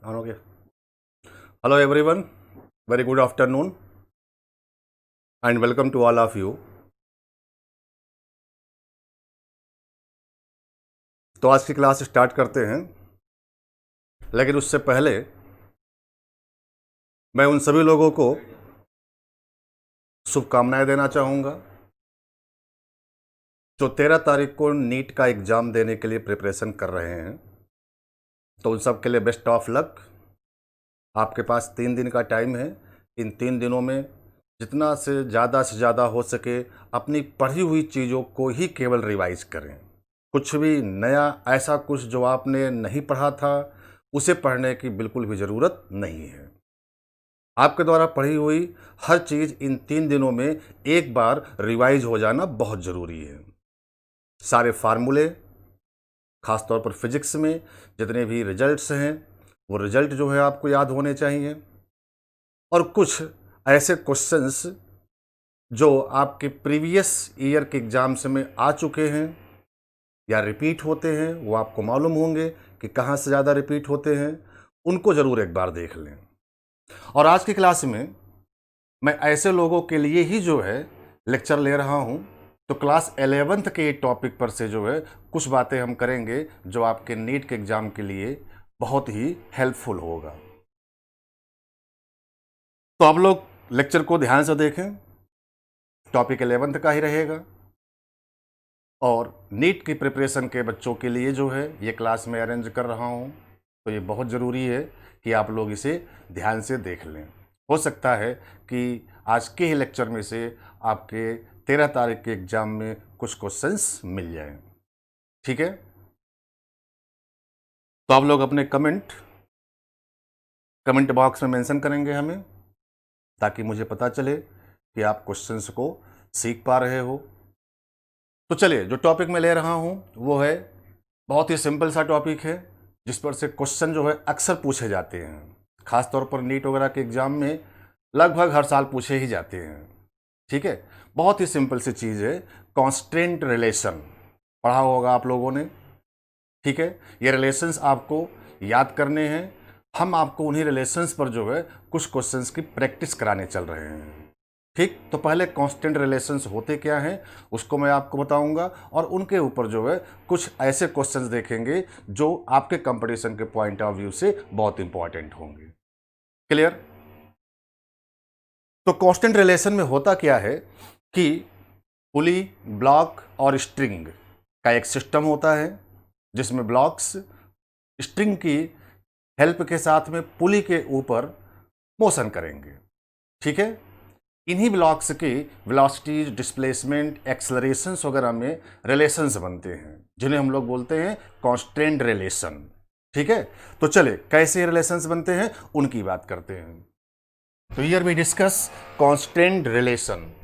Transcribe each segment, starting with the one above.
Okay. Hello everyone. Very good afternoon and welcome to all of you. तो आज की class start करते हैं, लेकिन उससे पहले मैं उन सभी लोगों को शुभकामनाएं देना चाहूँगा जो 13 तारीख को नीट का एग्ज़ाम देने के लिए प्रिपरेशन कर रहे हैं। तो उन सब के लिए बेस्ट ऑफ लक। आपके पास 3 दिन का टाइम है। इन 3 दिनों में जितना से ज़्यादा हो सके अपनी पढ़ी हुई चीज़ों को ही केवल रिवाइज करें। कुछ भी नया ऐसा कुछ जो आपने नहीं पढ़ा था उसे पढ़ने की बिल्कुल भी ज़रूरत नहीं है। आपके द्वारा पढ़ी हुई हर चीज़ इन 3 दिनों में एक बार रिवाइज हो जाना बहुत ज़रूरी है। सारे फार्मूले, ख़ास तौर पर फिजिक्स में जितने भी रिजल्ट्स हैं वो रिजल्ट जो है आपको याद होने चाहिए, और कुछ ऐसे क्वेश्चंस जो आपके प्रीवियस ईयर के एग्ज़ाम्स में आ चुके हैं या रिपीट होते हैं, वो आपको मालूम होंगे कि कहाँ से ज़्यादा रिपीट होते हैं, उनको ज़रूर एक बार देख लें। और आज की क्लास में मैं ऐसे लोगों के लिए ही जो है लेक्चर ले रहा हूँ, तो क्लास 11th के टॉपिक पर से जो है कुछ बातें हम करेंगे जो आपके नीट के एग्ज़ाम के लिए बहुत ही हेल्पफुल होगा। तो आप लोग लेक्चर को ध्यान से देखें, टॉपिक 11th का ही रहेगा और नीट की प्रिपरेशन के बच्चों के लिए जो है ये क्लास मैं अरेंज कर रहा हूँ, तो ये बहुत ज़रूरी है कि आप लोग इसे ध्यान से देख लें। हो सकता है कि आज के ही लेक्चर में से आपके 13 तारीख के एग्ज़ाम में कुछ क्वेश्चंस मिल जाएं। ठीक है, तो आप लोग अपने कमेंट बॉक्स में मेंशन करेंगे हमें, ताकि मुझे पता चले कि आप क्वेश्चंस को सीख पा रहे हो। तो चलिए, जो टॉपिक मैं ले रहा हूँ वो है बहुत ही सिंपल सा टॉपिक है, जिस पर से क्वेश्चन जो है अक्सर पूछे जाते हैं। खास तौर पर नीट वगैरह के एग्ज़ाम में लगभग हर साल पूछे ही जाते हैं। ठीक है, बहुत ही सिंपल सी चीज़ है, कॉन्स्टेंट रिलेशन पढ़ा होगा आप लोगों ने। ठीक है, ये रिलेशंस आपको याद करने हैं। हम आपको उन्हीं रिलेशंस पर जो है कुछ क्वेश्चंस की प्रैक्टिस कराने चल रहे हैं। ठीक, तो पहले कांस्टेंट रिलेशंस होते क्या हैं उसको मैं आपको बताऊंगा, और उनके ऊपर जो है कुछ ऐसे क्वेश्चंस देखेंगे जो आपके कंपटीशन के पॉइंट ऑफ व्यू से बहुत इंपॉर्टेंट होंगे। क्लियर? तो कांस्टेंट रिलेशन में होता क्या है कि पुली, ब्लॉक और स्ट्रिंग का एक सिस्टम होता है, जिसमें ब्लॉक्स स्ट्रिंग की हेल्प के साथ में पुली के ऊपर मोशन करेंगे। ठीक है, इन्हीं ब्लॉक्स की वेलोसिटीज, डिस्प्लेसमेंट, एक्सेलरेशंस वगैरह में रिलेशंस बनते हैं, जिन्हें हम लोग बोलते हैं कांस्टेंट रिलेशन। ठीक है, तो चले कैसे रिलेशंस बनते हैं उनकी बात करते हैं। तो here we discuss constant relation.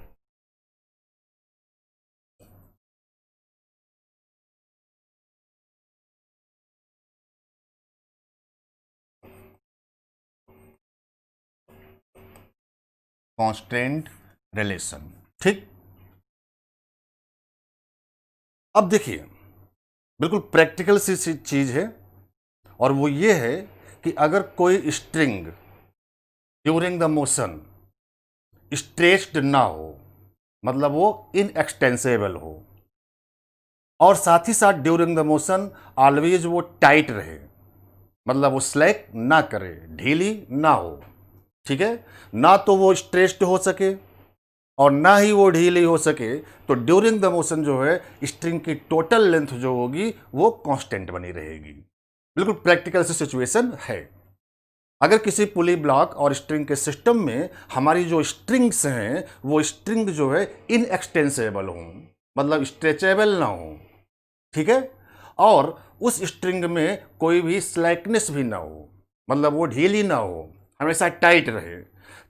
Constant relation, ठीक। अब देखिए, बिल्कुल प्रैक्टिकल सी चीज है, और वो ये है कि अगर कोई string during the motion stretched ना हो, मतलब वो इनएक्सटेंसेबल हो, और साथ ही साथ ड्यूरिंग द मोशन ऑलवेज वो टाइट रहे, मतलब वो स्लैक ना करे, ढीली ना हो। ठीक है, ना तो वो स्ट्रेच्ड हो सके और ना ही वो ढीली हो सके, तो ड्यूरिंग द मोशन जो है स्ट्रिंग की टोटल लेंथ जो होगी वो कांस्टेंट बनी रहेगी। बिल्कुल प्रैक्टिकल सी सिचुएशन है। अगर किसी पुली, ब्लॉक और स्ट्रिंग के सिस्टम में हमारी जो स्ट्रिंग्स हैं वो स्ट्रिंग जो है इनएक्सटेंसेबल हो, मतलब स्ट्रेचेबल ना हो, ठीक है, और उस स्ट्रिंग में कोई भी स्लैकनेस भी ना हो, मतलब वो ढीली ना हो, हमेशा टाइट रहे,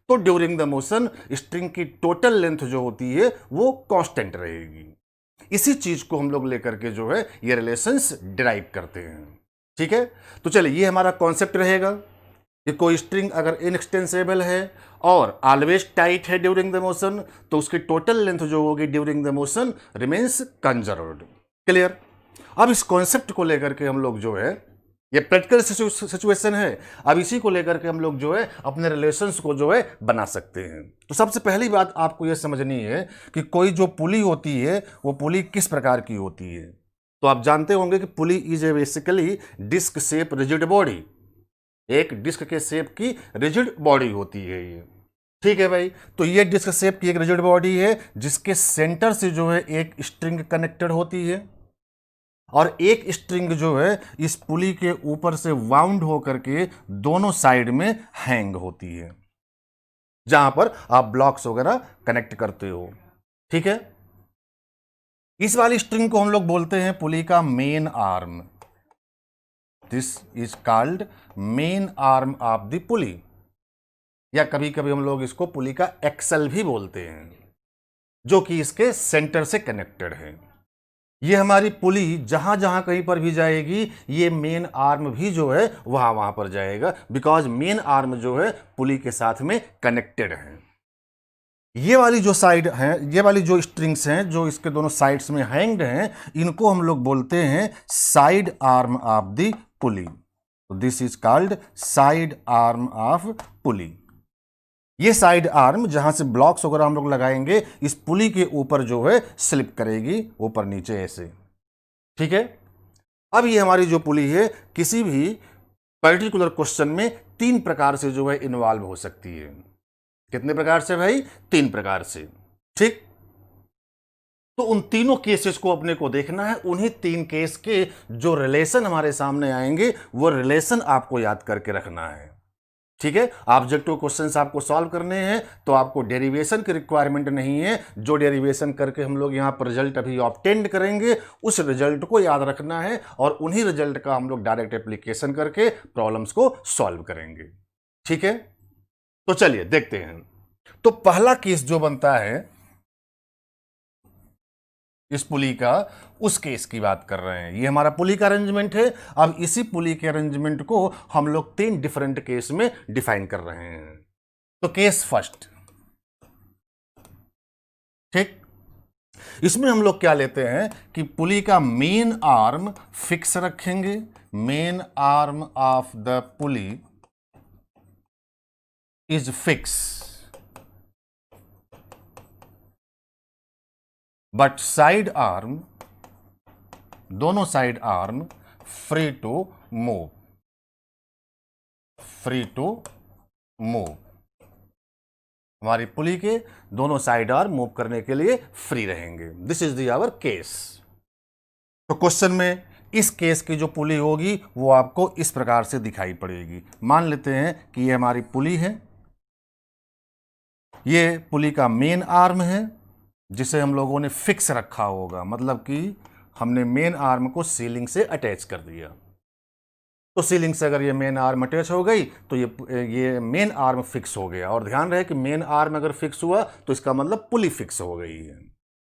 तो ड्यूरिंग द मोशन स्ट्रिंग की टोटल लेंथ जो होती है वो कांस्टेंट रहेगी। इसी चीज को हम लोग लेकर के जो है ये रिलेशंस डिराइव करते हैं। ठीक है, तो चलिए ये हमारा कॉन्सेप्ट रहेगा कि कोई स्ट्रिंग अगर इनएक्सटेंसेबल है और ऑलवेज टाइट है ड्यूरिंग द मोशन, तो उसकी टोटल लेंथ जो होगी during the motion remains conserved. Clear? अब इस कॉन्सेप्ट को लेकर के हम लोग जो है ये प्रैक्टिकल सिचुएशन है। अब इसी को लेकर के हम लोग जो है अपने रिलेशंस को जो है बना सकते हैं। तो सबसे पहली बात आपको ये समझनी है कि कोई जो पुली होती है वो पुली किस प्रकार की होती है। तो आप जानते होंगे कि pulley is a basically disc shape rigid body, एक डिस्क के शेप की रिजिड बॉडी होती है ये, ठीक है भाई। तो ये डिस्क शेप की एक रिजिड बॉडी है जिसके सेंटर से जो है एक स्ट्रिंग कनेक्टेड होती है और एक स्ट्रिंग जो है इस पुली के ऊपर से वाउंड होकर के दोनों साइड में हैंग होती है, जहां पर आप ब्लॉक्स वगैरह कनेक्ट करते हो, ठीक है। इस वाली स्ट्रिंग को हम लोग बोलते हैं पुली का main arm. This is called main arm of the पुली, या कभी कभी हम लोग इसको पुली का एक्सल भी बोलते हैं, जो कि इसके सेंटर से कनेक्टेड है। ये हमारी पुली जहां जहां कहीं पर भी जाएगी ये मेन आर्म भी जो है वहां वहां पर जाएगा, बिकॉज मेन आर्म जो है पुली के साथ में कनेक्टेड है। ये वाली जो साइड है, ये वाली जो स्ट्रिंग्स हैं जो इसके दोनों साइड्स में हैंग्ड हैं, इनको हम लोग बोलते हैं side arm of the pulley. This is called side arm of pulley. ये साइड आर्म जहां से ब्लॉक्स वगैरह हम लोग लगाएंगे इस पुली के ऊपर जो है स्लिप करेगी ऊपर नीचे ऐसे, ठीक है। अब ये हमारी जो पुली है किसी भी पर्टिकुलर क्वेश्चन में 3 प्रकार से जो है इन्वॉल्व हो सकती है। कितने प्रकार से भाई? 3 प्रकार से, ठीक। तो उन तीनों केसेस को अपने को देखना है। उन्हीं 3 केस के जो रिलेशन हमारे सामने आएंगे वो रिलेशन आपको याद करके रखना है, ठीक है। ऑब्जेक्टिव क्वेश्चंस आपको सॉल्व करने हैं तो आपको डेरिवेशन की रिक्वायरमेंट नहीं है। जो डेरिवेशन करके हम लोग यहाँ पर रिजल्ट अभी ऑब्टेंड करेंगे उस रिजल्ट को याद रखना है और उन्हीं रिजल्ट का हम लोग डायरेक्ट एप्लीकेशन करके प्रॉब्लम्स को सॉल्व करेंगे, ठीक है। तो चलिए देखते हैं। तो पहला केस जो बनता है इस पुली का, उस केस की बात कर रहे हैं। ये हमारा पुली का अरेंजमेंट है। अब इसी पुली के अरेंजमेंट को हम लोग 3 डिफरेंट केस में डिफाइन कर रहे हैं। तो केस फर्स्ट, ठीक। इसमें हम लोग क्या लेते हैं कि पुली का मेन आर्म फिक्स रखेंगे। Main arm of the pulley is fix but side arm, दोनों side arm free to move, free to move. हमारी पुली के दोनों साइड आर्म मूव करने के लिए फ्री रहेंगे। This is the our case. तो क्वेश्चन में इस केस की जो पुली होगी वो आपको इस प्रकार से दिखाई पड़ेगी। मान लेते हैं कि ये हमारी पुली है, ये पुली का मेन आर्म है जिसे हम लोगों ने फिक्स रखा होगा, मतलब कि हमने मेन आर्म को सीलिंग से अटैच कर दिया। तो सीलिंग से अगर ये मेन आर्म अटैच हो गई तो ये मेन आर्म फिक्स हो गया। और ध्यान रहे कि मेन आर्म अगर फिक्स हुआ तो इसका मतलब पुली फिक्स हो गई है,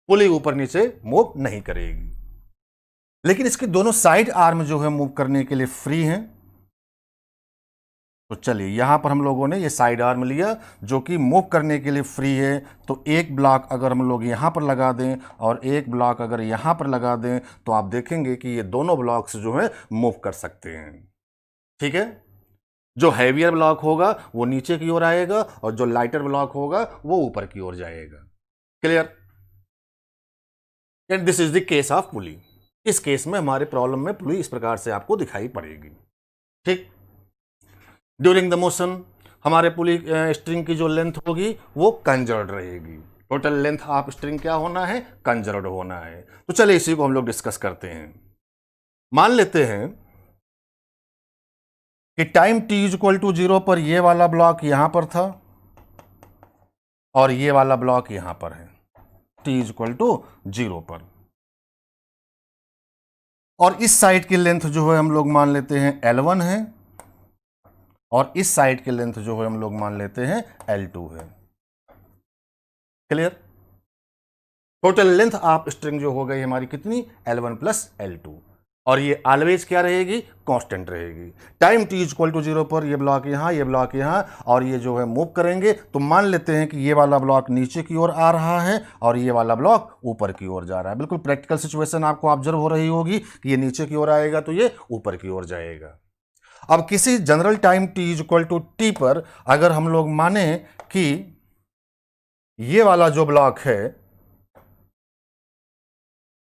पुली ऊपर नीचे मूव नहीं करेगी। लेकिन इसके दोनों साइड आर्म जो है मूव करने के लिए फ्री हैं। तो चलिए यहां पर हम लोगों ने ये साइड आर्म लिया जो कि मूव करने के लिए फ्री है। तो एक ब्लॉक अगर हम लोग यहां पर लगा दें और एक ब्लॉक अगर यहां पर लगा दें तो आप देखेंगे कि ये दोनों ब्लॉक्स जो है मूव कर सकते हैं, ठीक है। जो हैवियर ब्लॉक होगा वो नीचे की ओर आएगा और जो लाइटर ब्लॉक होगा वो ऊपर की ओर जाएगा। Clear? And this is the case of पुली। इस केस में हमारे प्रॉब्लम में पुली इस प्रकार से आपको दिखाई पड़ेगी, ठीक। ड्यूरिंग द मोशन हमारे पुली स्ट्रिंग की जो लेंथ होगी वो कंजर्व्ड रहेगी। टोटल लेंथ ऑफ स्ट्रिंग क्या होना है? कंजर्व्ड होना है। तो चलिए इसी को हम लोग डिस्कस करते हैं। मान लेते हैं कि टाइम t इक्वल टू 0 पर ये वाला ब्लॉक यहां पर था और ये वाला ब्लॉक यहां पर है, t इक्वल टू 0 पर। और इस साइड की लेंथ जो है हम लोग मान लेते हैं L1 है और इस साइड की लेंथ जो है हम लोग मान लेते हैं L2 है। Clear? Total length of string जो हो गई हमारी कितनी? L1 plus L2। और ये ऑलवेज क्या रहेगी? कांस्टेंट रहेगी। टाइम t इक्वल टू 0 पर ये ब्लॉक यहाँ, ये ब्लॉक यहाँ और ये जो है मूव करेंगे। तो मान लेते हैं कि ये वाला ब्लॉक नीचे की ओर आ रहा है और ये वाला ब्लॉक ऊपर की ओर जा रहा है। बिल्कुल प्रैक्टिकल सिचुएशन आपको ऑब्जर्व हो रही होगी कि ये नीचे की ओर आएगा तो ये ऊपर की ओर जाएगा। अब किसी general time t is equal to T पर अगर हम लोग माने कि ये वाला जो ब्लॉक है,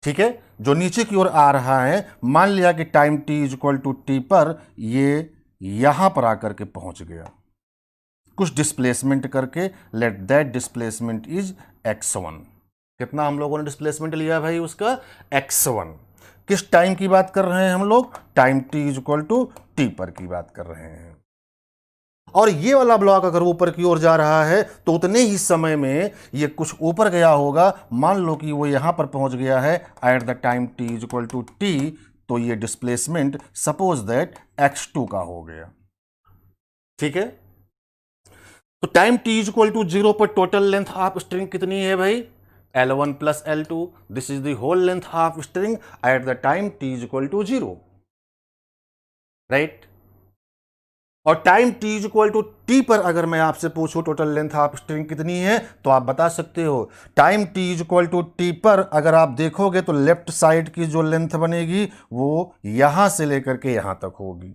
ठीक है, जो नीचे की ओर आ रहा है, मान लिया कि time t is equal to T पर ये यहां पर आकर के पहुंच गया कुछ डिस्प्लेसमेंट करके, let that displacement is x1। कितना हम लोगों ने डिस्प्लेसमेंट लिया भाई उसका? x1। किस टाइम की बात कर रहे हैं हम लोग? Time t is equal to T पर की बात कर रहे हैं। और ये वाला ब्लॉक अगर ऊपर की ओर जा रहा है तो उतने ही समय में ये कुछ ऊपर गया होगा, मान लो कि वो यहां पर पहुंच गया है at the time t is equal to T, तो ये डिस्प्लेसमेंट सपोज दैट x2 का हो गया। ठीक है, तो time t is equal to 0 पर टोटल लेंथ ऑफ स्ट्रिंग कितनी है भाई? L1 plus L2। This is the whole length of string at the time t is equal to 0, right. और time t is equal to T पर अगर मैं आपसे पूछूं टोटल लेंथ ऑफ स्ट्रिंग कितनी है, तो आप बता सकते हो time t is equal to T पर अगर आप देखोगे तो लेफ्ट साइड की जो लेंथ बनेगी वो यहां से लेकर के यहां तक होगी।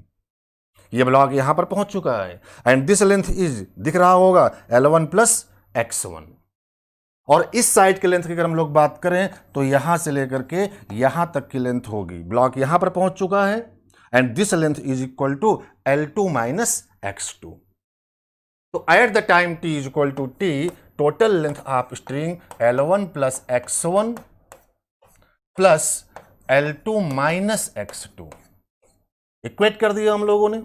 ये ब्लॉक यहां पर पहुंच चुका है एंड दिस लेंथ इज, दिख रहा होगा, L1 प्लस x1। और इस साइड के लेंथ की अगर हम लोग बात करें तो यहां से लेकर के यहां तक की लेंथ होगी। ब्लॉक यहां पर पहुंच चुका है and this length is equal to L2 minus x2। तो at the time t is equal to T, total length of string L1 plus x1 plus L2 minus x2 equate कर दिया हम लोगों ने,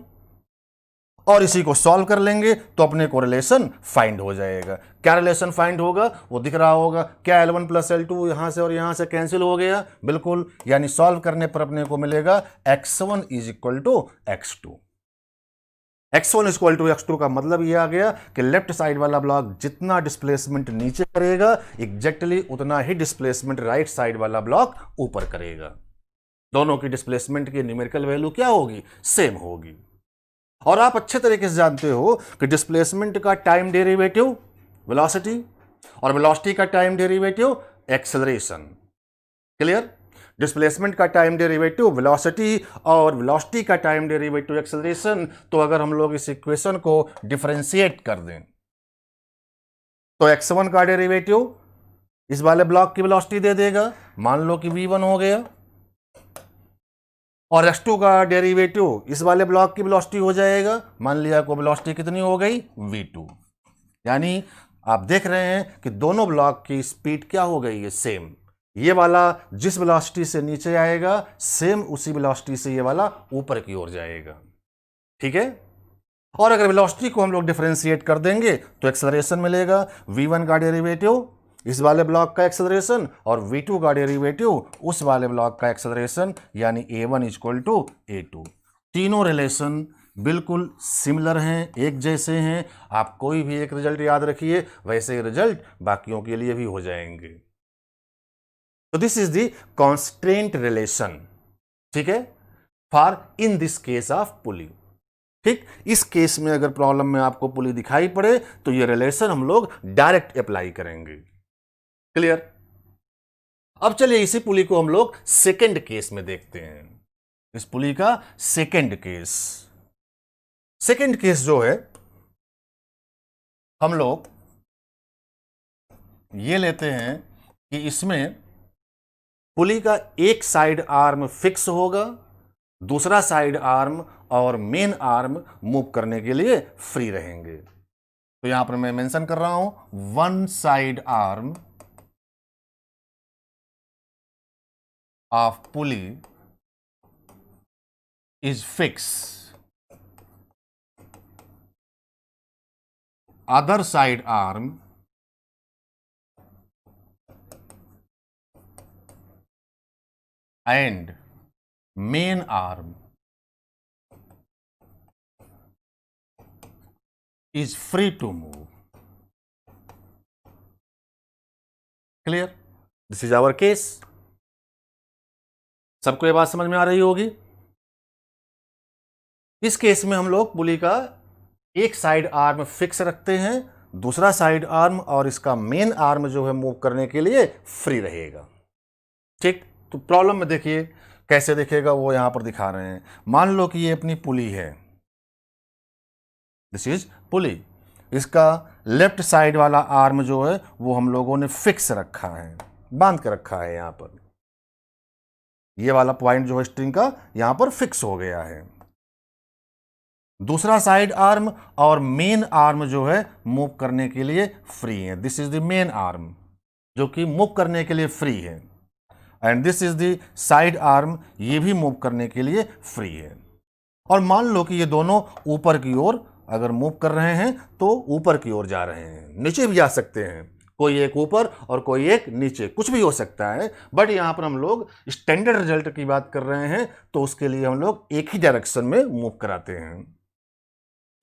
और इसी को सॉल्व कर लेंगे तो अपने को रिलेशन फाइंड हो जाएगा। क्या रिलेशन फाइंड होगा? वो दिख रहा होगा। क्या L1 प्लस L2 यहां से और यहां से कैंसिल हो गया? बिल्कुल, यानी सॉल्व करने पर अपने को मिलेगा x1 is equal to x2। x1 is equal to x2 का मतलब ये आ गया कि लेफ्ट साइड वाला ब्लॉक जितना डिस्प्लेसमेंट नीचे करेगा एग्जैक्टली उतना ही डिस्प्लेसमेंट राइट साइड वाला ब्लॉक ऊपर करेगा। दोनों की डिस्प्लेसमेंट की न्यूमेरिकल वैल्यू क्या होगी? सेम होगी। और आप अच्छे तरीके से जानते हो कि डिस्प्लेसमेंट का टाइम डेरिवेटिव वेलोसिटी और वेलोसिटी का time derivative acceleration. Clear? Displacement का टाइम डेरिवेटिव वेलोसिटी और वेलोसिटी का टाइम डेरिवेटिव एक्सेलरेशन। तो अगर हम लोग इस इक्वेशन को डिफरेंशिएट कर दें तो x1 का डेरिवेटिव इस वाले ब्लॉक की वेलोसिटी दे देगा, मान लो कि v1 हो गया, और x2 का डेरिवेटिव इस वाले ब्लॉक की वेलोसिटी हो जाएगा, मान लिया को वेलोसिटी कितनी हो गई? v2। यानी आप देख रहे हैं कि दोनों ब्लॉक की स्पीड क्या हो गई है? सेम। ये वाला जिस वेलोसिटी से नीचे आएगा सेम उसी वेलोसिटी से ये वाला ऊपर की ओर जाएगा। ठीक है, और अगर वेलोसिटी को हम लोग डिफरेंशिएट कर देंगे तो एक्सेलरेशन मिलेगा। v1 का डेरिवेटिव इस वाले ब्लॉक का एक्सेलरेशन और v2 का डेरिवेटिव उस वाले ब्लॉक का एक्सेलरेशन, यानी a1 is equal to a2। तीनों रिलेशन बिल्कुल सिमिलर हैं, एक जैसे हैं। आप कोई भी एक रिजल्ट याद रखिए, वैसे ही रिजल्ट बाकियों के लिए भी हो जाएंगे। तो this is the constraint relation, ठीक है, for in this case of pulley. ठीक, इस केस में अगर प्रॉब्लम में आपको पुली दिखाई पड़े तो ये रिलेशन हम लोग डायरेक्ट अप्लाई करेंगे। क्लियर? अब चलिए इसी पुली को हम लोग सेकंड केस में देखते हैं। इस पुली का सेकंड केस, सेकंड केस जो है हम लोग ये लेते हैं कि इसमें पुली का एक साइड आर्म फिक्स होगा, दूसरा साइड आर्म और मेन आर्म मूव करने के लिए फ्री रहेंगे। तो यहां पर मैं मेंशन कर रहा हूं one side arm of pulley is fix, other side arm and main arm is free to move. Clear? This is our case. सबको ये बात समझ में आ रही होगी। इस केस में हम लोग पुली का एक साइड आर्म फिक्स रखते हैं, दूसरा साइड आर्म और इसका मेन आर्म जो है मूव करने के लिए फ्री रहेगा। ठीक, तो प्रॉब्लम में देखिए कैसे दिखेगा वो यहां पर दिखा रहे हैं। मान लो कि ये अपनी पुली है, दिस इज पुली। इसका लेफ्ट साइड वाला आर्म जो है वो हम लोगों ने फिक्स रखा है, बांध के रखा है। यहां पर ये वाला पॉइंट जो है स्ट्रिंग का यहां पर फिक्स हो गया है। दूसरा साइड आर्म और मेन आर्म जो है मूव करने के लिए फ्री है। This is the main arm जो कि मूव करने के लिए फ्री है, and this is the side arm, ये भी मूव करने के लिए फ्री है। और मान लो कि ये दोनों ऊपर की ओर अगर मूव कर रहे हैं तो ऊपर की ओर जा रहे हैं, नीचे भी जा सकते हैं, कोई एक ऊपर और कोई एक नीचे, कुछ भी हो सकता है। बट यहां पर हम लोग स्टैंडर्ड रिजल्ट की बात कर रहे हैं तो उसके लिए हम लोग एक ही डायरेक्शन में मूव कराते हैं।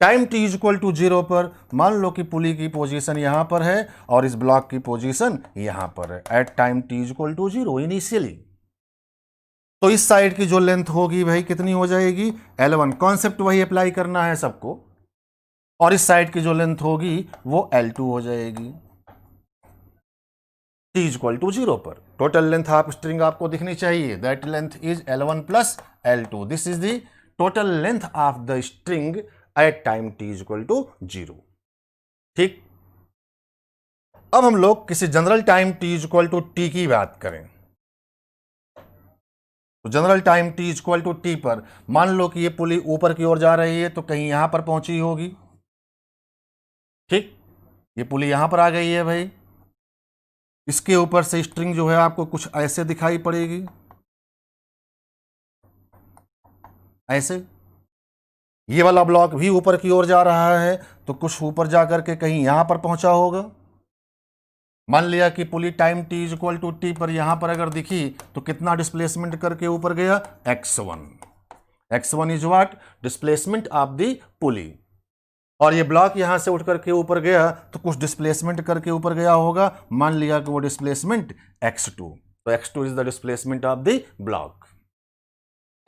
Time t is equal to 0 पर मान लो कि पुली की पोजीशन यहां पर है और इस ब्लॉक की पोजीशन यहां पर है। At time t is equal to 0 initially, तो इस साइड की जो लेंथ होगी भाई कितनी हो जाएगी, L1। कॉन्सेप्ट वही अप्लाई करना है सबको। और इस साइड की जो लेंथ होगी वो L2 हो जाएगी t इज इक्वल टू 0 पर। टोटल लेंथ ऑफ स्ट्रिंग आपको दिखनी चाहिए, that length is L1 plus L2। This is the total length of the string at time t is equal to 0। ठीक, अब हम लोग किसी general time t is equal to t की बात करें। तो general time t is equal to t पर मान लो कि ये पुली ऊपर की ओर जा रही है तो कहीं यहां पर पहुंची होगी। ठीक, ये पुली यहां पर आ गई है भाई, इसके ऊपर से स्ट्रिंग जो है आपको कुछ ऐसे दिखाई पड़ेगी, ऐसे। ये वाला ब्लॉक भी ऊपर की ओर जा रहा है तो कुछ ऊपर जा करके कहीं यहां पर पहुंचा होगा। मान लिया कि pulley time t is equal to t पर यहां पर अगर दिखी तो कितना डिस्प्लेसमेंट करके ऊपर गया, x1। x1 is what, displacement of the पुली। और ये ब्लॉक यहां से उठ करके ऊपर गया तो कुछ डिस्प्लेसमेंट करके ऊपर गया होगा, मान लिया कि वो डिस्प्लेसमेंट x2। तो x2 is the displacement of the block.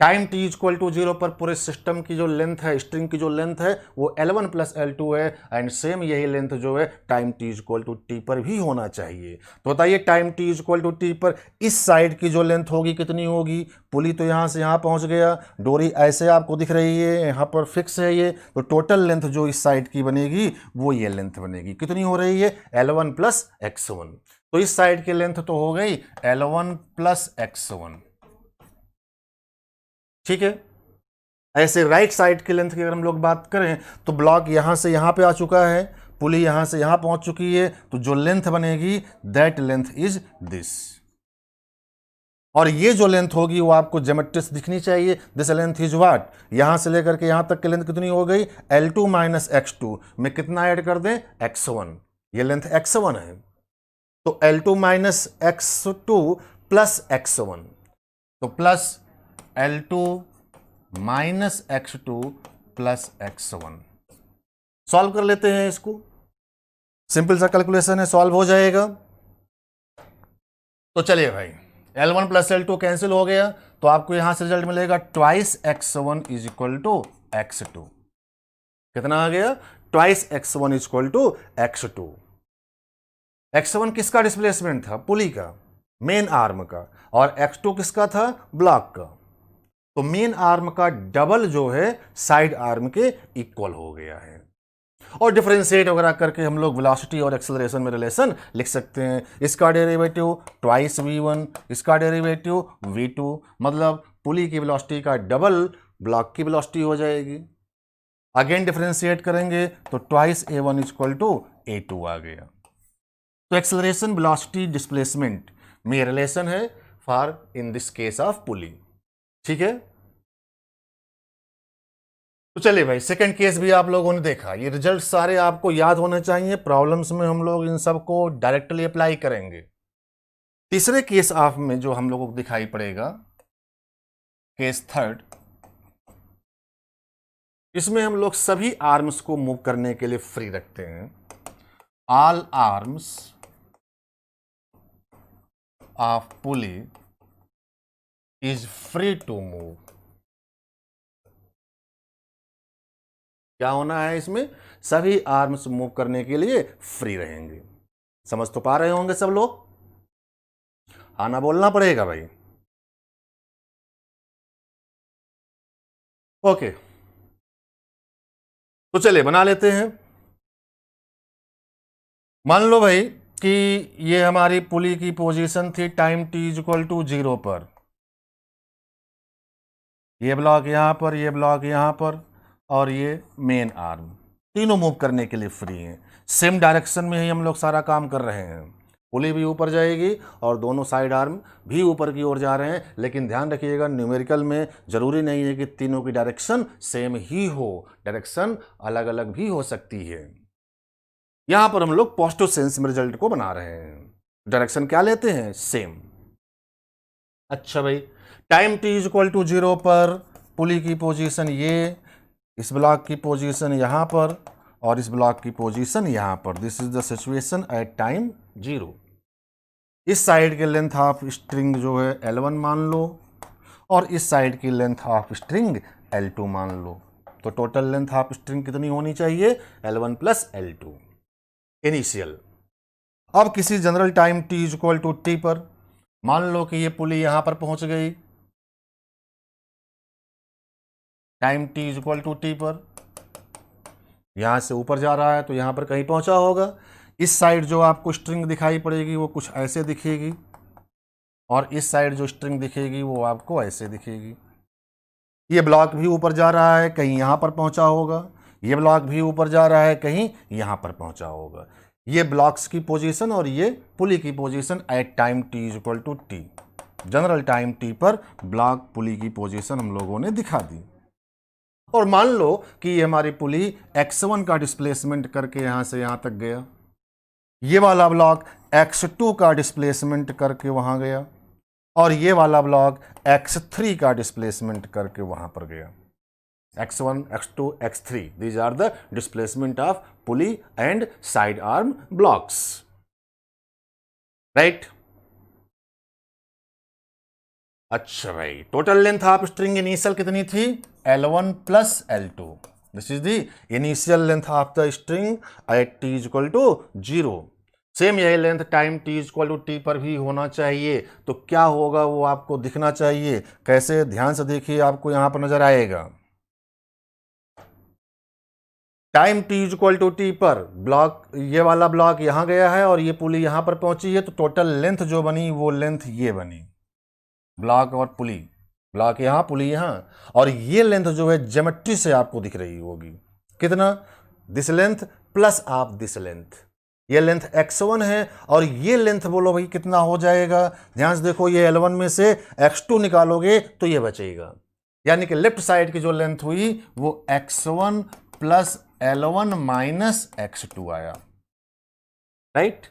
Time t is equal to 0 पर पूरे सिस्टम की जो लेंथ है, स्ट्रिंग की जो लेंथ है वो L1 प्लस L2 है, एंड सेम यही लेंथ जो है time t is equal to t पर भी होना चाहिए। तो बताइए time t is equal to t पर इस साइड की जो लेंथ होगी कितनी होगी। पुली तो यहां से यहां पहुंच गया, डोरी ऐसे आपको दिख रही है, यहां पर फिक्स है ये, तो टोटल लेंथ जो इस साइड की बनेगी वो ये लेंथ बनेगी। कितनी हो रही है, L1 प्लस x1। तो इस साइड की लेंथ तो हो गई L1 प्लस x1। ठीक है, ऐसे राइट साइड की लेंथ की अगर हम लोग बात करें तो ब्लॉक यहां से यहां पे आ चुका है, पुली यहां से यहां पहुंच चुकी है, तो जो लेंथ बनेगी दैट लेंथ इज दिस। और ये जो लेंथ होगी वो आपको ज्योमेट्री से दिखनी चाहिए। दिस लेंथ इज व्हाट, यहां से लेकर के यहां तक की लेंथ कितनी हो गई, L2 माइनस x2 में कितना ऐड कर दें, x1। ये लेंथ x1 है, तो L2 minus x2 plus x1, तो plus L2 minus x2 plus x1। Solve कर लेते हैं इसको, सिंपल सा कैलकुलेशन है, सॉल्व हो जाएगा। तो चलिए भाई, L1 प्लस L2 कैंसिल हो गया तो आपको यहां से रिजल्ट मिलेगा twice x1 is equal to x2। कितना आ गया, twice x1 is equal to x2। x1 किसका डिस्प्लेसमेंट था, पुली का, मेन आर्म का, और x2 किसका था, ब्लॉक का। तो मेन आर्म का डबल जो है साइड आर्म के इक्वल हो गया है। और डिफरेंशिएट वगैरह करके हम लोग वेलोसिटी और एक्सेलरेशन में रिलेशन लिख सकते हैं। इसका डेरिवेटिव ट्वाइस v1, इसका डेरिवेटिव v2, मतलब पुली की वेलोसिटी का डबल ब्लॉक की वेलोसिटी हो जाएगी। अगेन डिफरेंशिएट करेंगे तो twice a1 is equal to a2 आ गया। तो एक्सेलरेशन वेलोसिटी डिस्प्लेसमेंट में रिलेशन है for in this case of pulley. ठीक है, तो चलिए भाई, सेकंड केस भी आप लोगों ने देखा। ये रिजल्ट सारे आपको याद होने चाहिए, प्रॉब्लम्स में हम लोग इन सबको डायरेक्टली अप्लाई करेंगे। तीसरे केस ऑफ में जो हम लोगों को दिखाई पड़ेगा, केस थर्ड, इसमें हम लोग सभी आर्म्स को मूव करने के लिए फ्री रखते हैं। All arms of pulley is free to move. क्या होना है इसमें, सभी आर्म्स मूव करने के लिए फ्री रहेंगे। समझ तो पा रहे होंगे सब लोग, आना बोलना पड़ेगा भाई। ओके, तो चलिए बना लेते हैं। मान लो भाई कि ये हमारी पुली की पोजीशन थी time t is equal to 0 पर, ये ब्लॉक यहां पर, ये ब्लॉक यहां पर, और ये मेन आर्म, तीनों मूव करने के लिए फ्री हैं। सेम डायरेक्शन में ही हम लोग सारा काम कर रहे हैं। पुली भी ऊपर जाएगी और दोनों साइड आर्म भी ऊपर की ओर जा रहे हैं, लेकिन ध्यान रखिएगा न्यूमेरिकल में जरूरी नहीं है कि तीनों की डायरेक्शन सेम ही हो, डायरेक्शन अलग अलग भी हो सकती है। यहां पर हम लोग पॉजिटिव सेंस में रिजल्ट को बना रहे हैं, डायरेक्शन क्या लेते हैं, सेम। अच्छा भाई, time t is equal to 0 पर पुली की पोजीशन ये, इस ब्लॉक की पोजीशन यहां पर, और इस ब्लॉक की पोजीशन यहां पर। This is the situation at time 0। इस साइड के लेंथ ऑफ स्ट्रिंग जो है L1 मान लो, और इस साइड की लेंथ ऑफ स्ट्रिंग L2 मान लो। तो टोटल लेंथ ऑफ स्ट्रिंग कितनी होनी चाहिए, L1 प्लस L2 इनिशियल। अब किसी general time t is equal to t पर मान लो कि ये पुली यहां पर पहुंच गई, time t is equal to t पर, यहां से ऊपर जा रहा है तो यहां पर कहीं पहुंचा होगा। इस साइड जो आपको स्ट्रिंग दिखाई पड़ेगी वो कुछ ऐसे दिखेगी, और इस साइड जो स्ट्रिंग दिखेगी वो आपको ऐसे दिखेगी। ये ब्लॉक भी ऊपर जा रहा है, कहीं यहां पर पहुंचा होगा, ये ब्लॉक भी ऊपर जा रहा है, कहीं यहां पर पहुंचा होगा। ये ब्लॉक्स की पोजीशन और ये पुली की position at time t is equal to t। General time t पर ब्लॉक पुली की पोजीशन हम लोगों ने दिखा दी। और मान लो कि ये हमारी पुली x1 का डिस्प्लेसमेंट करके यहां से यहां तक गया, ये वाला ब्लॉक x2 का डिस्प्लेसमेंट करके वहां गया, और ये वाला ब्लॉक x3 का डिस्प्लेसमेंट करके वहां पर गया। x1, x2, x3, these are the displacement of pulley and side arm blocks, right? अच्छा भाई, total length of string initial कितनी थी, L1 plus L2। This is the initial length of the string at t is equal to 0। Same यही length time t is equal to t पर भी होना चाहिए। तो क्या होगा वो आपको दिखना चाहिए, कैसे, ध्यान से देखिए, आपको यहां पर नजर आएगा। Time t is equal to t पर ब्लॉक, ये वाला ब्लॉक यहां गया है और ये पुली यहां पर पहुंची है, तो टोटल लेंथ जो बनी वो लेंथ ये बनी, ब्लॉक और पुली, ब्लॉक यहां पुली यहां, और ये लेंथ जो है ज्योमेट्री से आपको दिख रही होगी, कितना, this length plus of this length. ये लेंथ x1 है और ये लेंथ बोलो भाई कितना हो जाएगा, ध्यान से देखो, ये L1 में से x2 निकालोगे तो ये बचेगा, यानी कि लेफ्ट साइड की जो लेंथ हुई वो x1 plus L1 minus x2 आया, राइट।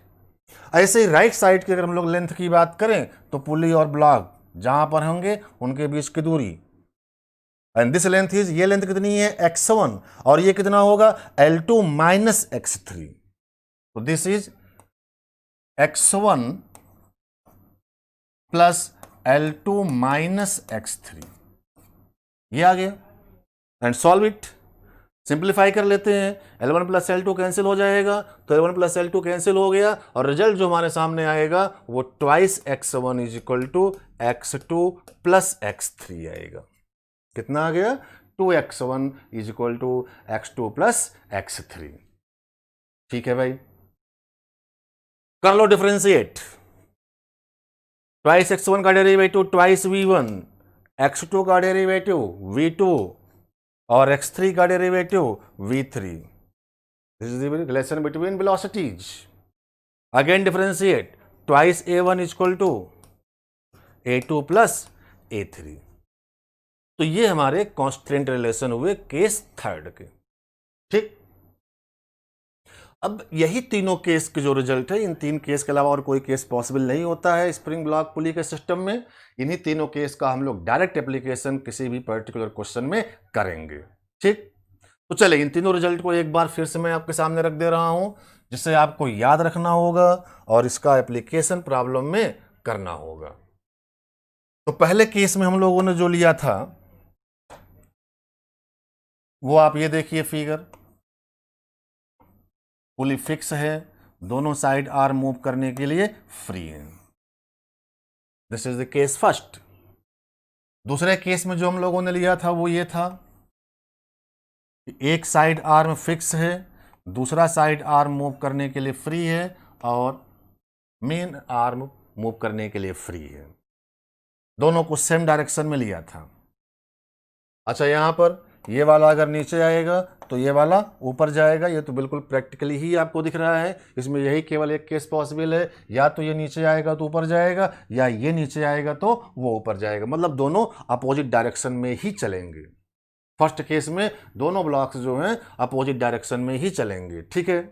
ऐसे ही राइट साइड की अगर हम लोग लेंथ की बात करें तो पुली और ब्लॉक जहां पर होंगे उनके बीच की दूरी, एंड दिस लेंथ इज, ये लेंथ कितनी है x1, और ये कितना होगा L2 माइनस x3। तो this is x1 plus L2 minus x3, ये आ गया। एंड सॉल्व इट, सिंप्लीफाई कर लेते हैं, L1 प्लस L2 कैंसिल हो जाएगा, तो L1 प्लस L2 कैंसिल हो गया, और रिजल्ट जो हमारे सामने आएगा वो twice x1 is equal to x2 plus x3 आएगा। कितना आ गया, 2x1 is equal to x2 plus x3। ठीक है भाई, कर लो डिफरेंशिएट, ट्वाइस x1 का डेरिवेटिव ट्वाइस v1, x2 का डेरिवेटिव v2, और x3 का derivative v3। This is the relation between velocities. Again differentiate, twice a1 is equal to a2 plus a3। तो ये हमारे कांस्टेंट रिलेशन हुए केस थर्ड के, ठीक। अब यही तीनों केस के जो रिजल्ट है, इन तीन केस के अलावा और कोई केस पॉसिबल नहीं होता है स्प्रिंग ब्लॉक पुली के सिस्टम में। इन्हीं तीनों केस का हम लोग डायरेक्ट एप्लीकेशन किसी भी पर्टिकुलर क्वेश्चन में करेंगे, ठीक। तो चलिए इन तीनों रिजल्ट को एक बार फिर से मैं आपके सामने रख दे रहा हूं, जिससे आपको याद रखना होगा और इसका एप्लीकेशन प्रॉब्लम में करना होगा। तो पहले केस में हम लोगों ने जो लिया था वो आप ये देखिए, फिगर, पुली फिक्स है, दोनों साइड आर्म मूव करने के लिए फ्री है। This is the case first. दूसरे केस में जो हम लोगों ने लिया था वो ये था, एक साइड आर्म फिक्स है, दूसरा साइड आर्म मूव करने के लिए फ्री है और मेन आर्म मूव करने के लिए फ्री है। दोनों को सेम डायरेक्शन में लिया था। अच्छा, यहां पर ये वाला अगर नीचे आएगा तो ये वाला ऊपर जाएगा। ये तो बिल्कुल प्रैक्टिकली ही आपको दिख रहा है। इसमें यही केवल एक केस पॉसिबल है, या तो ये नीचे आएगा तो ऊपर जाएगा, या ये नीचे आएगा तो वो ऊपर जाएगा। मतलब दोनों अपोजिट डायरेक्शन में ही चलेंगे। फर्स्ट केस में दोनों ब्लॉक्स जो हैं अपोजिट डायरेक्शन में ही चलेंगे, ठीक है।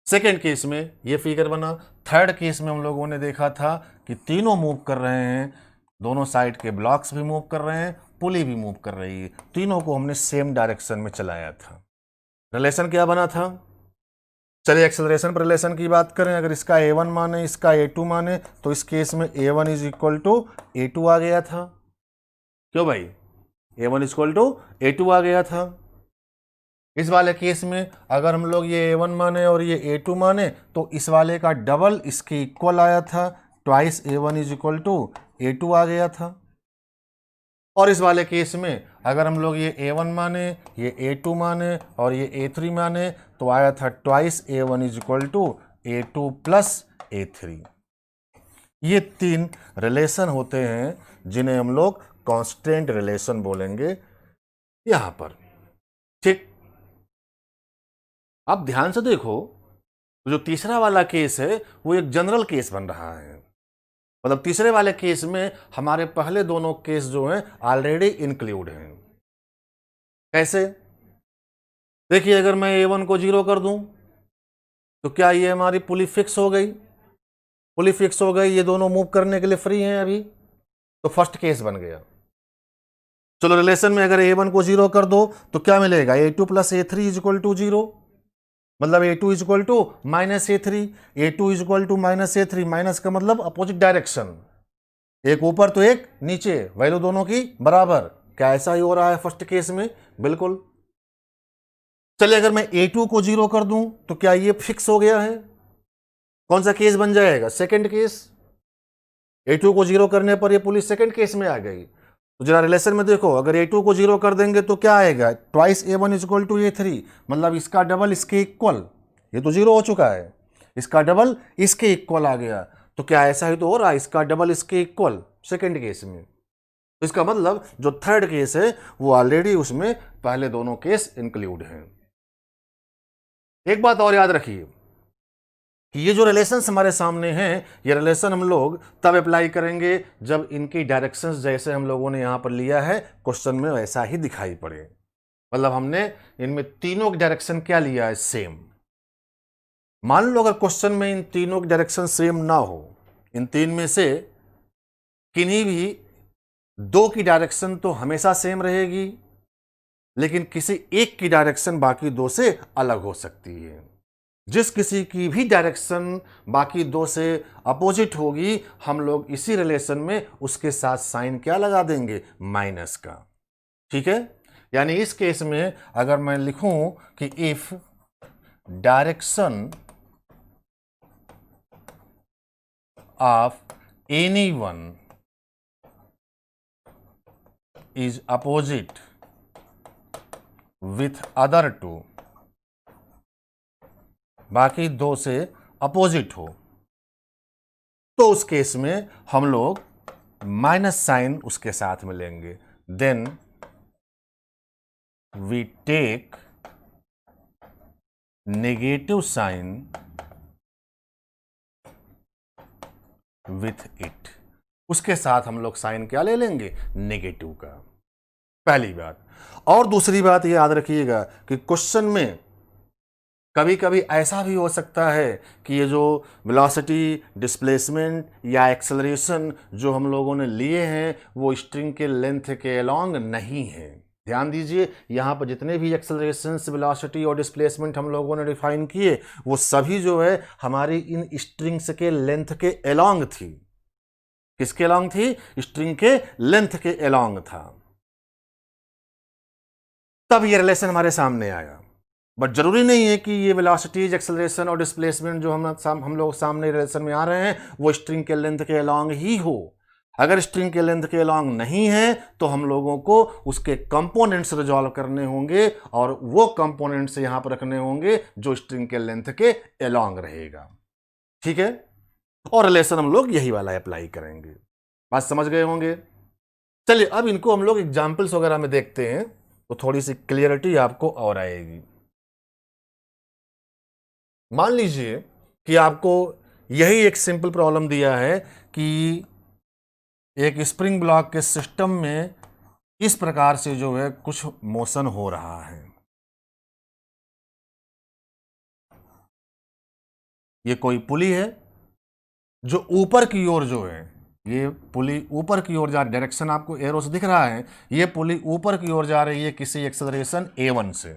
सेकेंड केस में ये फिगर बना। थर्ड केस में हम लोगों ने देखा था कि तीनों मूव कर रहे हैं, दोनों साइड के ब्लॉक्स भी मूव कर रहे हैं, पुली भी मूव कर रही है। तीनों को हमने सेम डायरेक्शन में चलाया था। रिलेशन क्या बना था? चलिए एक्सेलरेशन पर रिलेशन की बात करें। अगर इसका a1 माने, इसका a2 माने, तो इस केस में a1 is equal to a2 आ गया था। क्यों भाई? a1 इक्वल टू a2 आ गया था। इस वाले केस में अगर हम लोग ये a1 माने और ये a2 माने, तो इस वाले का डबल इसके इक्वल आया था। Twice a1 is equal to a2 आ गया था। और इस वाले केस में अगर हम लोग ये a1 माने, ये a2 माने और ये a3 माने, तो आया था twice a1 is equal to a2 plus a3। ये तीन रिलेशन होते हैं जिन्हें हम लोग कांस्टेंट रिलेशन बोलेंगे यहां पर, ठीक। अब ध्यान से देखो, जो तीसरा वाला केस है वो एक जनरल केस बन रहा है। मतलब तीसरे वाले केस में हमारे पहले दोनों केस जो हैं ऑलरेडी इंक्लूड हैं। कैसे? देखिए, अगर मैं a1 को 0 कर दूं तो क्या ये हमारी पुली फिक्स हो गई? पुली फिक्स हो गई, ये दोनों मूव करने के लिए फ्री हैं अभी, तो फर्स्ट केस बन गया। चलो, रिलेशन में अगर a1 को 0 कर दो तो क्या मिलेगा? a2 plus a3 is equal to 0। मतलब a2 is equal to minus a3, a2 is equal to minus a3। Minus का मतलब अपोजिट डायरेक्शन, एक ऊपर तो एक नीचे, वैल्यू दोनों की बराबर। क्या ऐसा ही हो रहा है फर्स्ट केस में? बिल्कुल। चलिए, अगर मैं a2 को 0 कर दूं तो क्या ये फिक्स हो गया है? कौन सा केस बन जाएगा? Second case. a2 को 0 करने पर ये पुलिस सेकंड केस में आ गई। तो जरा रिलेशन में देखो, अगर a2 को 0 कर देंगे तो क्या आएगा? Twice a1 is equal to a3। मतलब इसका डबल इसके इक्वल, ये तो 0 हो चुका है, इसका डबल इसके इक्वल आ गया। तो क्या ऐसा ही तो हो रहा है, इसका डबल इसके इक्वल सेकंड केस में। तो इसका मतलब जो थर्ड केस है वो ऑलरेडी उसमें पहले दोनों केस इंक्लूड हैं। एक बात और याद रखिए कि ये जो रिलेशंस हमारे सामने हैं, ये रिलेशन हम लोग तब अप्लाई करेंगे जब इनकी डायरेक्शंस जैसे हम लोगों ने यहां पर लिया है क्वेश्चन में वैसा ही दिखाई पड़े। मतलब हमने इनमें तीनों की डायरेक्शन क्या लिया है? सेम। मान लो अगर क्वेश्चन में इन तीनों की डायरेक्शन सेम ना हो, इन तीन में से किन्हीं भी दो की डायरेक्शन तो हमेशा सेम रहेगी, लेकिन किसी एक की डायरेक्शन बाकी दो से अलग हो सकती है। जिस किसी की भी डायरेक्शन बाकी दो से अपोजिट होगी, हम लोग इसी रिलेशन में उसके साथ साइन क्या लगा देंगे? माइनस का, ठीक है। यानी इस केस में अगर मैं लिखूं कि if direction of anyone is opposite with other two, बाकी दो से अपोजिट हो, तो उस केस में हम लोग माइनस साइन उसके साथ में लेंगे। Then we take negative sign with it. उसके साथ हम लोग साइन क्या ले लेंगे? नेगेटिव का। पहली बात। और दूसरी बात ये याद रखिएगा कि क्वेश्चन में कभी कभी ऐसा भी हो सकता है कि ये जो वेलोसिटी, डिस्प्लेसमेंट या एक्सेलरेशन जो हम लोगों ने लिए हैं वो स्ट्रिंग के लेंथ के अलोंग नहीं है। ध्यान दीजिए, यहाँ पर जितने भी एक्सेलरेशंस, वेलोसिटी और डिस्प्लेसमेंट हम लोगों ने डिफाइन किए वो सभी जो है हमारी इन स्ट्रिंग्स के लेंथ के अलोंग थी। किसके अलोंग थी? स्ट्रिंग के लेंथ के अलोंग था। तब ये रिलेशन हमारे सामने आया। बट जरूरी नहीं है कि ये वेलोसिटीज, एक्सेलरेशन और डिस्प्लेसमेंट जो हम लोग सामने रिलेशन में आ रहे हैं वो स्ट्रिंग के लेंथ के अलोंग ही हो। अगर स्ट्रिंग के लेंथ के अलोंग नहीं है तो हम लोगों को उसके कंपोनेंट्स रिजॉल्व करने होंगे और वो कंपोनेंट्स यहां पर रखने होंगे जो स्ट्रिंग के लेंथ के अलोंग रहेगा। ठीक है, और रिलेशन हम लोग यही वाला अप्लाई करेंगे। बात समझ गए होंगे। चलिए अब इनको हम लोग एग्जाम्पल्स वगैरह में देखते हैं तो थोड़ी सी क्लियरिटी आपको और आएगी। मान लीजिए कि आपको यही एक सिंपल प्रॉब्लम दिया है कि एक स्प्रिंग ब्लॉक के सिस्टम में इस प्रकार से जो है कुछ मोशन हो रहा है। ये कोई पुली है जो ऊपर की ओर जो है, ये पुली ऊपर की ओर जा रही, डायरेक्शन आपको एरो से दिख रहा है, ये पुली ऊपर की ओर जा रही है किसी एक्सेलरेशन a1 से।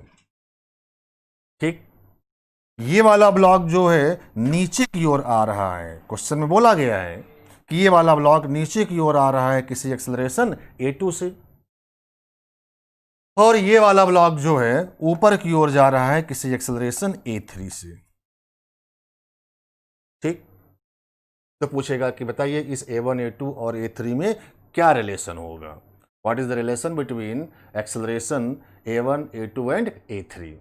ठीक, ये वाला ब्लॉक जो है नीचे की ओर आ रहा है। क्वेश्चन में बोला गया है कि ये वाला ब्लॉक नीचे की ओर आ रहा है किसी एक्सेलरेशन a2 से, और ये वाला ब्लॉक जो है ऊपर की ओर जा रहा है किसी एक्सेलरेशन a3 से। ठीक, तो पूछेगा कि बताइए इस a1, a2 और a3 में क्या रिलेशन होगा। What is the relation between acceleration a1, a2 and a3।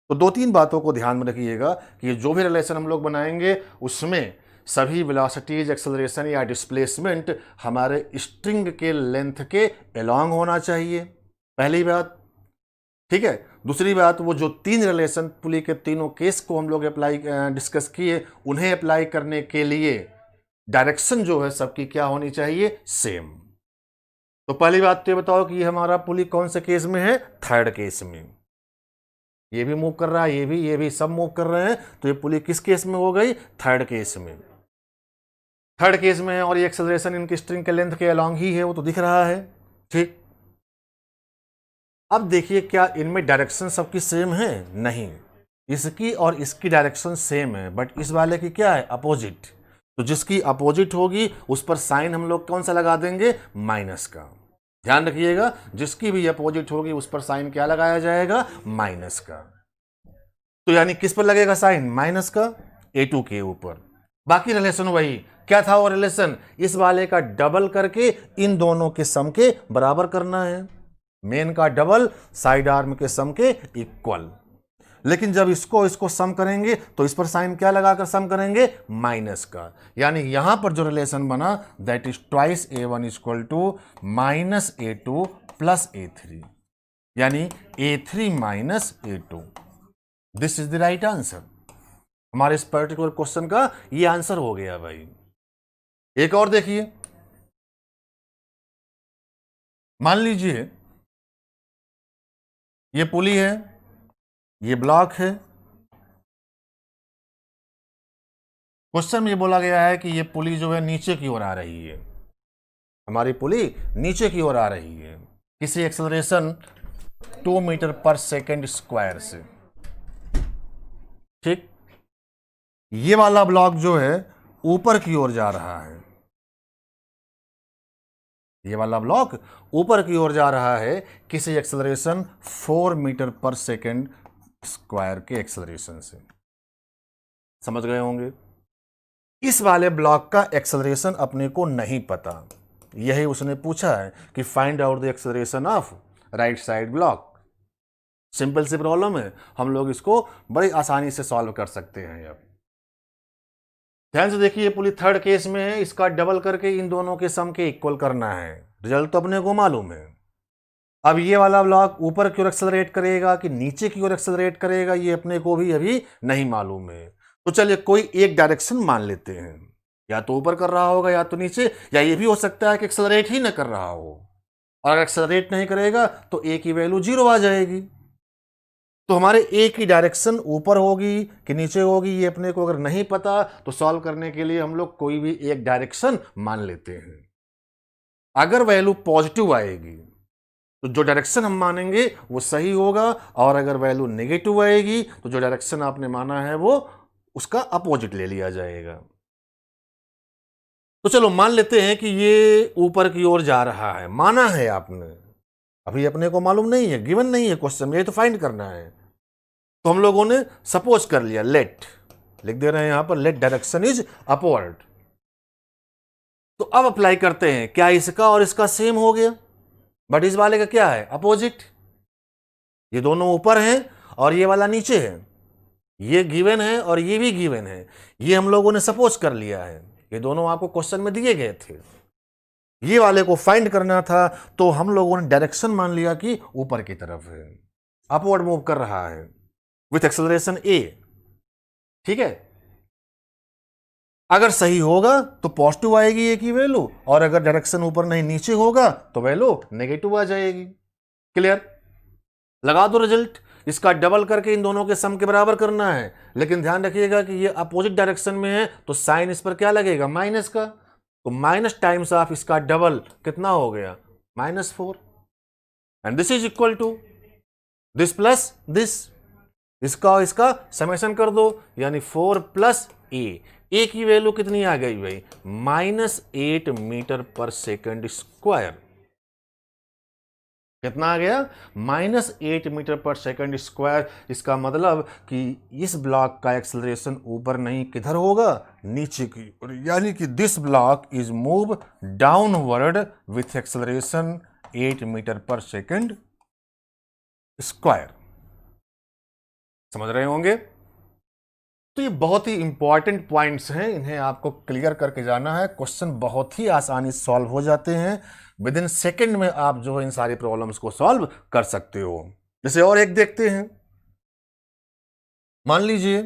तो दो तीन बातों को ध्यान में रखिएगा कि जो भी रिलेशन हम लोग बनाएंगे उसमें सभी वेलोसिटीज, एक्सेलरेशन या डिस्प्लेसमेंट हमारे स्ट्रिंग के लेंथ के अलोंग होना चाहिए, पहली बात। ठीक है, दूसरी बात, वो जो तीन रिलेशन पुली के तीनों केस को हम लोग अप्लाई डिस्कस किए, उन्हें अप्लाई करने के लिए डायरेक्शन जो है सबकी क्या होनी चाहिए, सेम। तो पहली बात तो ये बताओ कि ये हमारा पुली कौन से केस में है, थर्ड केस में। ये भी मूव कर रहा है, ये भी सब मूव कर रहे हैं, तो ये पुली किस केस में हो गई, थर्ड केस में। थर्ड केस में है और ये एक्सेलरेशन इनकी स्ट्रिंग के लेंथ के अलोंग ही है, वो तो दिख रहा है। ठीक, अब देखिए क्या इनमें डायरेक्शन सबकी सेम है, नहीं, इसकी और इसकी डायरेक्शन सेम है, बट इस वाले की क्या है, अपोजिट। तो जिसकी अपोजिट होगी उस पर साइन हम लोग कौन सा लगा देंगे, माइनस का। ध्यान रखिएगा, जिसकी भी अपोजिट होगी उस पर साइन क्या लगाया जाएगा, माइनस का। तो यानी किस पर लगेगा साइन, माइनस का, a2 के ऊपर। बाकी रिलेशन वही, क्या था वो रिलेशन, इस वाले का डबल करके इन दोनों के सम के बराबर करना है। मेन का डबल, साइड आर्म के सम के इक्वल। लेकिन जब इसको सम करेंगे तो इस पर साइन क्या लगाकर सम करेंगे, माइनस का। यानी यहां पर जो रिलेशन बना that is twice a1 equal to minus a2 plus a3, यानी a3 minus a2। This is the right answer. हमारे इस पर्टिकुलर क्वेश्चन का ये आंसर हो गया भाई। एक और देखिए, मान लीजिए ये पुली है, ये ब्लॉक है। क्वेश्चन में ये बोला गया है कि ये पुली जो है नीचे की ओर आ रही है, हमारी पुली नीचे की ओर आ रही है किसी acceleration 2 metre per second square से। ठीक, ये वाला ब्लॉक जो है ऊपर की ओर जा रहा है, ये वाला ब्लॉक ऊपर की ओर जा रहा है किसी acceleration 4 metre per second square के एक्सेलरेशन से। समझ गए होंगे। इस वाले ब्लॉक का एक्सेलरेशन अपने को नहीं पता, यही उसने पूछा है कि find out the acceleration of right side block. Simple सी प्रॉब्लम है, हम लोग इसको बड़ी आसानी से सॉल्व कर सकते हैं। अब ध्यान से देखिए, पुली थर्ड केस में है, इसका डबल करके इन दोनों के सम के इक्वल करना है। रिजल्ट तो अपने को मालूम है। अब ये वाला ब्लॉक ऊपर की ओर एक्सेलरेट करेगा कि नीचे की ओर एक्सेलरेट करेगा, ये अपने को भी अभी नहीं मालूम है। तो चलिए कोई एक डायरेक्शन मान लेते हैं, या तो ऊपर कर रहा होगा या तो नीचे, या ये भी हो सकता है कि एक्सेलरेट ही ना कर रहा हो, और अगर एक्सेलरेट नहीं करेगा तो ए की वैल्यू 0 आ जाएगी। तो हमारे ए की डायरेक्शन ऊपर होगी कि नीचे होगी, ये अपने को अगर नहीं पता तो सॉल्व करने के लिए हम लोग कोई भी एक डायरेक्शन मान लेते हैं। अगर वैल्यू पॉजिटिव आएगी तो जो डायरेक्शन हम मानेंगे वो सही होगा, और अगर वैल्यू नेगेटिव आएगी तो जो डायरेक्शन आपने माना है वो उसका अपोजिट ले लिया जाएगा। तो चलो मान लेते हैं कि ये ऊपर की ओर जा रहा है, माना है आपने, अभी अपने को मालूम नहीं है, गिवन नहीं है क्वेश्चन में, ये तो फाइंड करना है। तो हम लोगों ने सपोज कर लिया, लेट लिख दे रहे हैं यहां पर, लेट डायरेक्शन इज अपवर्ड। तो अब अप्लाई करते हैं, क्या इसका और इसका सेम हो गया? बट इस वाले का क्या है? अपोजिट। ये दोनों ऊपर हैं और ये वाला नीचे है, ये गिवन है और ये भी गिवन है। ये हम लोगों ने सपोज कर लिया है, ये दोनों आपको क्वेश्चन में दिए गए थे। ये वाले को फाइंड करना था, तो हम लोगों ने डायरेक्शन मान लिया कि ऊपर की तरफ है, अपवर्ड मूव कर रहा है विथ एक्सेलरेशन ए। ठीक है, अगर सही होगा तो पॉजिटिव आएगी ए की वैल्यू, और अगर डायरेक्शन ऊपर नहीं नीचे होगा तो वैल्यू नेगेटिव आ जाएगी। क्लियर? लगा दो रिजल्ट। इसका डबल करके इन दोनों के सम के बराबर करना है, लेकिन ध्यान रखिएगा कि ये अपोजिट डायरेक्शन में है, तो साइन इस पर क्या लगेगा? माइनस का। तो माइनस टाइम्स ऑफ इसका डबल कितना हो गया? -4। And this is equal to this plus this. इसका और इसका समेशन कर दो, यानी 4 + ए की वैल्यू कितनी आ गई भाई? -8 मीटर पर सेकंड स्क्वायर। कितना आ गया? -8 मीटर पर सेकंड स्क्वायर। इसका मतलब कि इस ब्लॉक का एक्सेलरेशन ऊपर नहीं, किधर होगा? नीचे की ओर, यानी कि this block is move downward with acceleration 8 metre per second square. समझ रहे होंगे? तो ये बहुत ही इंपॉर्टेंट पॉइंट्स हैं, इन्हें आपको क्लियर करके जाना है। क्वेश्चन बहुत ही आसानी से सॉल्व हो जाते हैं, विद इन सेकेंड में आप जो है इन सारी प्रॉब्लम्स को सॉल्व कर सकते हो। जैसे और एक देखते हैं। मान लीजिए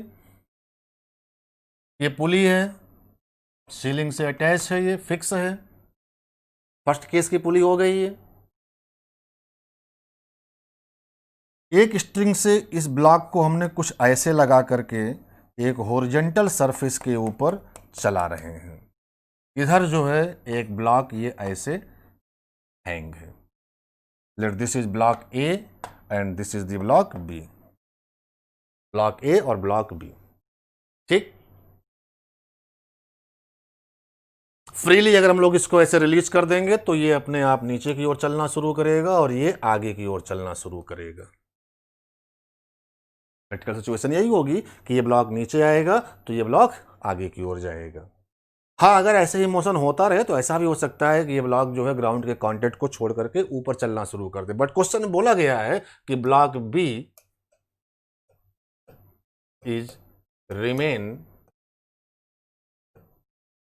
ये पुली है, सीलिंग से अटैच है, ये फिक्स है। फर्स्ट केस की पुली हो गई है। एक स्ट्रिंग से इस ब्लॉक को हमने कुछ ऐसे लगा करके एक हॉरिजॉन्टल सरफेस के ऊपर चला रहे हैं। इधर जो है एक ब्लॉक ये ऐसे हैंग है। Let this is block A and this is the block B. Block A और ब्लॉक बी। ठीक, फ्रीली अगर हम लोग इसको ऐसे रिलीज कर देंगे तो ये अपने आप नीचे की ओर चलना शुरू करेगा और ये आगे की ओर चलना शुरू करेगा। प्रैक्टिकल सिचुएशन यही होगी कि ये ब्लॉक नीचे आएगा तो ये ब्लॉक आगे की ओर जाएगा। हाँ, अगर ऐसे ही मोशन होता रहे तो ऐसा भी हो सकता है कि ये ब्लॉक जो है ग्राउंड के कांटेक्ट को छोड़ करके ऊपर चलना शुरू कर दे। बट क्वेश्चन में बोला गया है कि block B is remain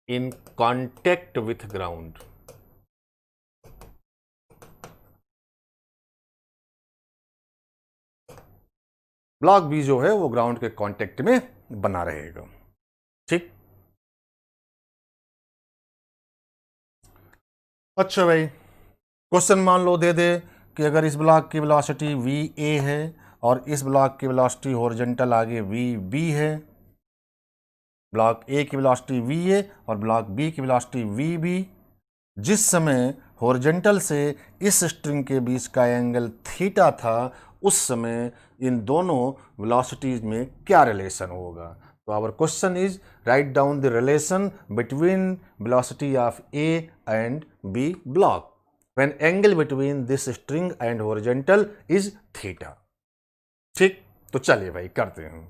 in contact with ground. Block B जो है वो ग्राउंड के कांटेक्ट में बना रहेगा। ठीक, अच्छा भाई, क्वेश्चन मान लो दे दे कि अगर इस ब्लॉक की वेलोसिटी वी ए है और इस ब्लॉक की वेलोसिटी हॉरिजॉन्टल आगे वी बी है। ब्लॉक ए की वेलोसिटी वी ए और ब्लॉक बी की वेलोसिटी वी बी। जिस समय हॉरिजॉन्टल से इस स्ट्रिंग के बीच का एंगल थीटा था, उस समय इन दोनों वेलोसिटीज में क्या रिलेशन होगा? तो our question is write down the relation between velocity of A and B block when angle between this string and horizontal is theta. ठीक, तो चलिए भाई करते हैं।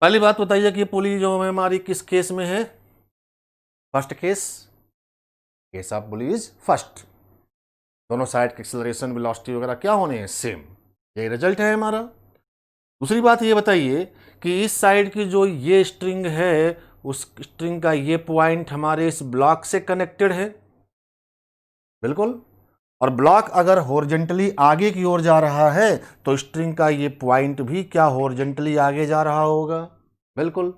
पहली बात बताइए कि पुली जो है हमारी किस केस में है? First case. Case of pulley is first. दोनों साइड के एक्सेलरेशन वेलोसिटी वगैरह क्या होने हैं? सेम। यही रिजल्ट है हमारा। दूसरी बात ये बताइए कि इस साइड की जो ये स्ट्रिंग है, उस स्ट्रिंग का ये पॉइंट हमारे इस ब्लॉक से कनेक्टेड है। बिल्कुल। और ब्लॉक अगर हॉरिजॉन्टली आगे की ओर जा रहा है तो स्ट्रिंग का ये पॉइंट भी क्या हॉरिजॉन्टली आगे जा रहा होगा? बिल्कुल।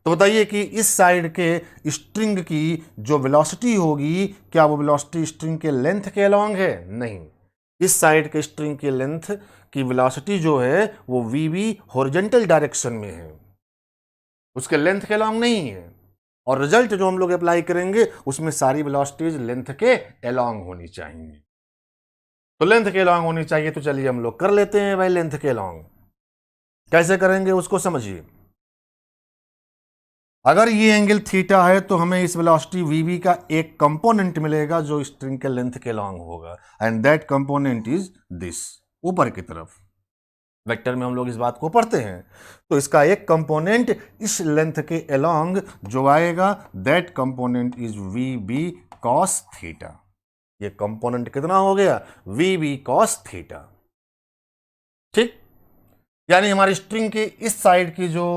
तो बताइए कि इस साइड के स्ट्रिंग की जो वेलोसिटी होगी, क्या वो वेलोसिटी स्ट्रिंग के लेंथ के अलोंग है? नहीं। इस साइड के स्ट्रिंग की लेंथ की वेलोसिटी जो है वो वी बी हॉरिजॉन्टल डायरेक्शन में है, उसके लेंथ के अलोंग नहीं है। और रिजल्ट जो हम लोग अप्लाई करेंगे उसमें सारी वेलोसिटीज लेंथ के अलोंग होनी चाहिए। तो लेंथ के अलोंग होनी चाहिए, तो चलिए हम लोग कर लेते हैं भाई लेंथ के अलोंग। कैसे करेंगे उसको समझिए। अगर ये एंगल थीटा है तो हमें इस वेलोसिटी वी बी का एक कंपोनेंट मिलेगा जो स्ट्रिंग के लेंथ के अलोंग होगा, and that component is this, ऊपर की तरफ। वेक्टर में हम लोग इस बात को पढ़ते हैं। तो इसका एक कंपोनेंट इस लेंथ के अलोंग जो आएगा, that component is V B cos theta. ये कंपोनेंट कितना हो गया? V B cos theta. ठीक, यानी हमारी स्ट्रिंग की इस साइड की जो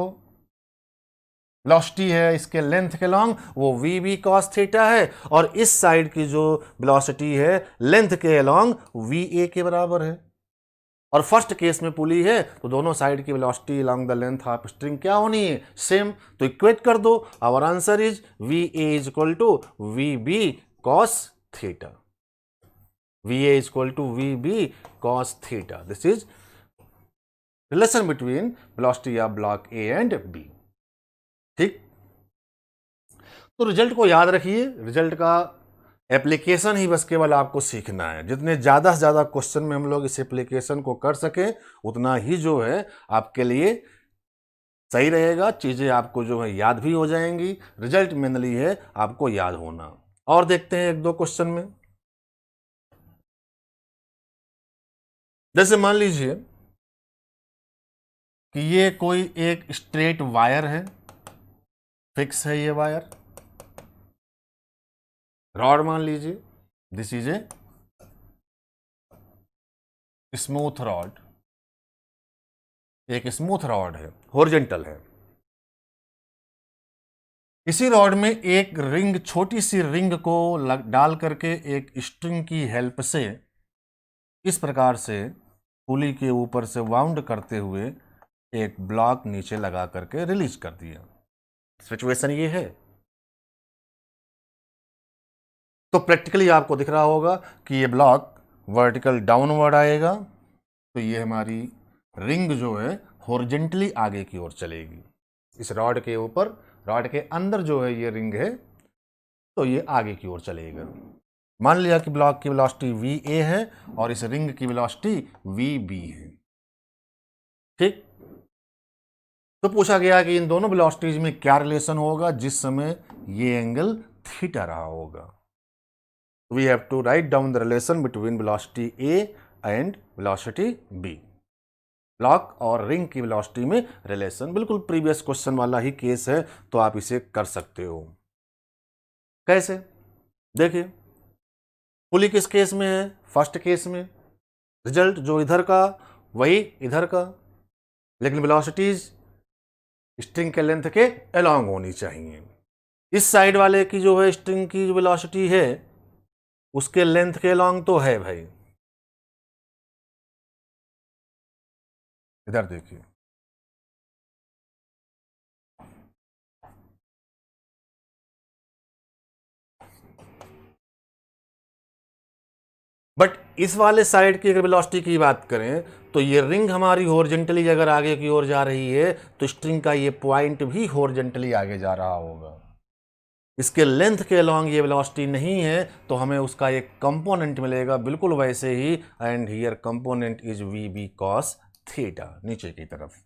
वेलोसिटी है इसके लेंथ के लॉन्ग, वो वी बी कॉस थीटा है, और इस साइड की जो वेलोसिटी है लेंथ के अलॉन्ग वी ए के बराबर है। और फर्स्ट केस में पुली है तो दोनों साइड की velocity along the length of string क्या होनी है? सेम। तो इक्वेट कर दो। Our answer is V A is equal to V B cos theta. V A is equal to V B cos theta. This is relation between velocity of block A and B. ठीक, तो result को याद रखिए। Result का application ही बस केवल आपको सीखना है। जितने ज़्यादा से ज़्यादा क्वेश्चन में हम लोग इस एप्लीकेशन को कर सकें, उतना ही जो है आपके लिए सही रहेगा। चीज़ें आपको जो है याद भी हो जाएंगी। रिजल्ट मेनली है आपको याद होना। और देखते हैं एक दो क्वेश्चन में। जैसे मान लीजिए कि ये कोई एक स्ट्रेट वायर है, फिक्स है ये वायर। रॉड मान लीजिए, this is a smooth rod. एक स्मूथ रॉड है, हॉरिजॉन्टल है। इसी रॉड में एक रिंग, छोटी सी रिंग को डाल करके एक स्ट्रिंग की हेल्प से इस प्रकार से पुली के ऊपर से वाउंड करते हुए एक ब्लॉक नीचे लगा करके रिलीज कर दिया। सिचुएशन ये है। तो प्रैक्टिकली आपको दिख रहा होगा कि ये ब्लॉक वर्टिकल डाउनवर्ड आएगा, तो ये हमारी रिंग जो है हॉरिजॉन्टली आगे की ओर चलेगी। इस रॉड के ऊपर, रॉड के अंदर जो है ये रिंग है, तो ये आगे की ओर चलेगा। मान लिया कि ब्लॉक की वेलोसिटी वी ए है और इस रिंग की वेलोसिटी वी बी है। ठीक, तो पूछा गया कि इन दोनों वेलोसिटीज में क्या रिलेशन होगा जिस समय ये एंगल थीटा रहा होगा। We have to write down the relation between velocity A and velocity B. Block और रिंग की वेलोसिटी में रिलेशन, बिल्कुल प्रीवियस क्वेश्चन वाला ही केस है, तो आप इसे कर सकते हो। कैसे? देखिए, पुली किस केस में है? फर्स्ट केस में। रिजल्ट जो इधर का वही इधर का, लेकिन वेलोसिटीज स्ट्रिंग के लेंथ के अलोंग होनी चाहिए। इस साइड वाले की जो है स्ट्रिंग की जो वेलोसिटी है उसके लेंथ के अलोंग तो है भाई। इधर देखिए, बट इस वाले साइड की अगर वेलोसिटी की बात करें तो ये रिंग हमारी हॉरिजॉन्टली अगर आगे की ओर जा रही है तो स्ट्रिंग का ये पॉइंट भी हॉरिजॉन्टली आगे जा रहा होगा। इसके लेंथ के अलोंग ये वेलोसिटी नहीं है तो हमें उसका एक कंपोनेंट मिलेगा बिल्कुल वैसे ही, and here component is V B cos theta, नीचे की तरफ।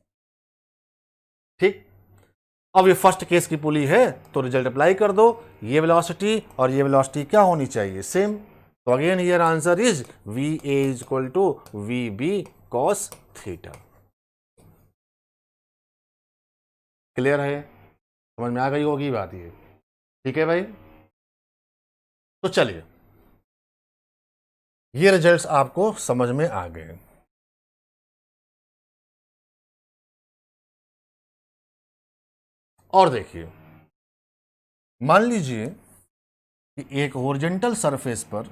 ठीक, अब ये फर्स्ट केस की पुली है तो रिजल्ट अप्लाई कर दो। ये वेलोसिटी और ये वेलोसिटी क्या होनी चाहिए? सेम। तो again here answer is V A is equal to V B cos theta. Clear है? समझ में आ गई होगी बात ये। ठीक है भाई, तो चलिए, ये रिजल्ट्स आपको समझ में आ गए। और देखिए, मान लीजिए कि एक हॉरिजॉन्टल सरफेस पर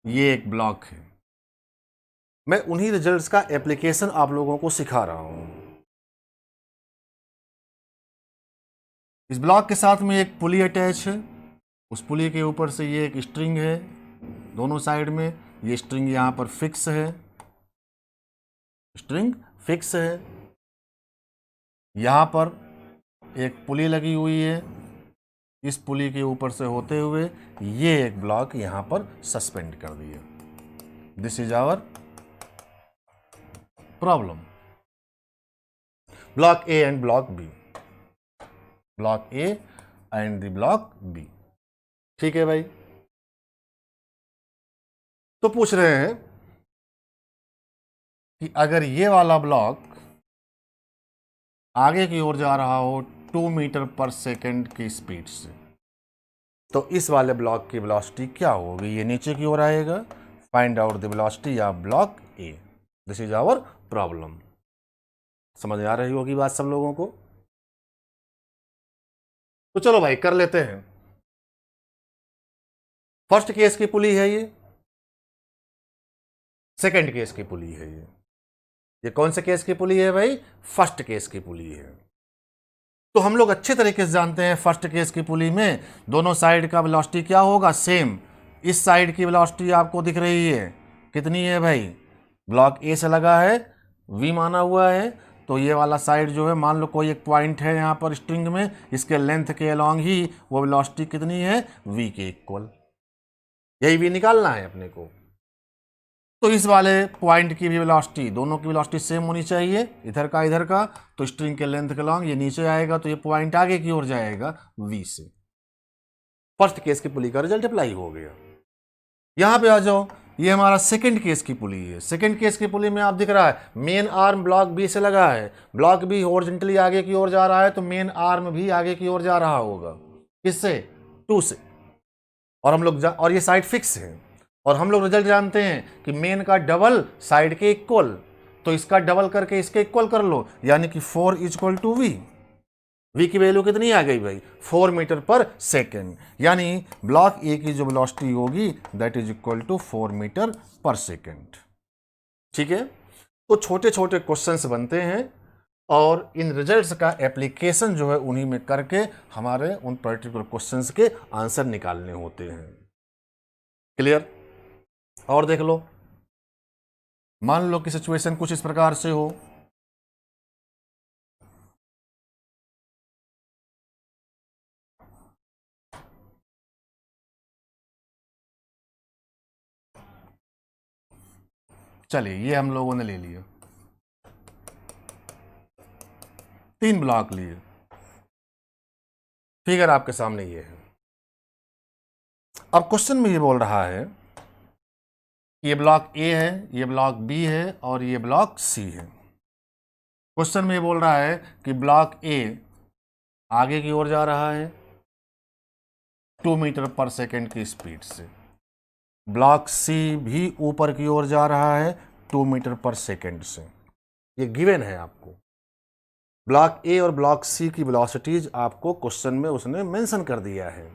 ये एक ब्लॉक है। मैं उन्हीं रिजल्ट्स का एप्लीकेशन आप लोगों को सिखा रहा हूं। इस ब्लॉक के साथ में एक पुली अटैच है। उस पुली के ऊपर से ये एक स्ट्रिंग है, दोनों साइड में ये स्ट्रिंग यहां पर फिक्स है। स्ट्रिंग फिक्स है। यहां पर एक पुली लगी हुई है। इस पुली के ऊपर से होते हुए ये एक ब्लॉक यहां पर सस्पेंड कर दिया। This is our problem. Block A and block B, block A and the block B. ठीक है भाई, तो पूछ रहे हैं कि अगर ये वाला ब्लॉक आगे की ओर जा रहा हो 2 मीटर पर सेकेंड की स्पीड से, तो इस वाले ब्लॉक की वेलोसिटी क्या होगी? ये नीचे की ओर आएगा। Find out the velocity of block A, this is our problem. समझ आ रही होगी बात सब लोगों को? तो चलो भाई कर लेते हैं। फर्स्ट केस की पुली है ये, सेकंड केस की पुली है ये कौन से केस की पुली है भाई? फर्स्ट केस की पुली है। तो हम लोग अच्छे तरीके से जानते हैं फर्स्ट केस की पुली में दोनों साइड का वेलोसिटी क्या होगा? सेम। इस साइड की वेलोसिटी आपको दिख रही है, कितनी है भाई? ब्लॉक ए से लगा है, वी माना हुआ है, तो ये वाला साइड जो है, मान लो कोई एक पॉइंट है यहाँ पर स्ट्रिंग में, इसके लेंथ के अलॉन्ग ही वो वेलोसिटी कितनी है? वी के इक्वल। यही वी निकालना है अपने को। तो इस वाले पॉइंट की भी वेलोसिटी, दोनों की वेलोसिटी सेम होनी चाहिए, इधर का। तो स्ट्रिंग के लेंथ के लॉन्ग ये नीचे आएगा, तो ये पॉइंट आगे की ओर जाएगा v से। फर्स्ट केस की पुली का रिजल्ट अप्लाई हो गया। यहां पे आ जाओ, ये हमारा सेकंड केस की पुली है। सेकंड केस की पुली में आप दिख रहा है मेन आर्म ब्लॉक बी से लगा है, ब्लॉक बी हॉरिजॉन्टली आगे की ओर जा रहा है, तो मेन आर्म भी आगे की ओर जा रहा होगा। किससे? 2 से। और ये साइड फिक्स है, और हम लोग रिजल्ट जानते हैं कि मेन का डबल साइड के इक्वल, तो इसका डबल करके इसके इक्वल कर लो, यानी कि 4 इक्वल टू वी। वी की वैल्यू कितनी आ गई भाई? 4 मीटर पर सेकेंड, यानी ब्लॉक ए की जो वेलोसिटी होगी that is equal to 4 metre per second. ठीक है, तो छोटे छोटे क्वेश्चंस बनते हैं, और इन रिजल्ट्स का एप्लीकेशन जो है उन्हीं में करके हमारे उन पर्टिकुलर क्वेश्चंस के आंसर निकालने होते हैं। क्लियर? और देख लो, मान लो कि सिचुएशन कुछ इस प्रकार से हो, चलिए ये हम लोगों ने ले लिया, 3 ब्लॉक लिए, फिगर आपके सामने ये है। अब क्वेश्चन में ये बोल रहा है ये ब्लॉक ए है, ये ब्लॉक बी है, और ये ब्लॉक सी है। क्वेश्चन में ये बोल रहा है कि ब्लॉक ए आगे की ओर जा रहा है 2 मीटर पर सेकेंड की स्पीड से, ब्लॉक सी भी ऊपर की ओर जा रहा है 2 मीटर पर सेकेंड से। ये गिवन है आपको। ब्लॉक ए और ब्लॉक सी की वेलोसिटीज आपको क्वेश्चन में उसने मेंशन कर दिया है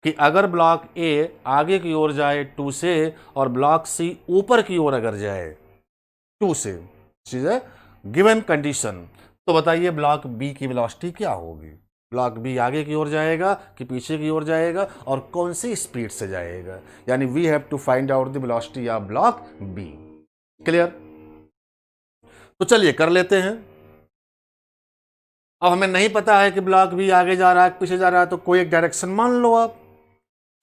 कि अगर ब्लॉक ए आगे की ओर जाए 2 से, और ब्लॉक सी ऊपर की ओर अगर जाए 2 से, चीज है गिवन कंडीशन, तो बताइए ब्लॉक बी की वेलोसिटी क्या होगी? ब्लॉक बी आगे की ओर जाएगा कि पीछे की ओर जाएगा, और कौन सी स्पीड से जाएगा? यानी we have to find out the velocity of block B. Clear? तो चलिए कर लेते हैं। अब हमें नहीं पता है कि ब्लॉक बी आगे जा रहा है पीछे जा रहा है, तो कोई एक डायरेक्शन मान लो आप।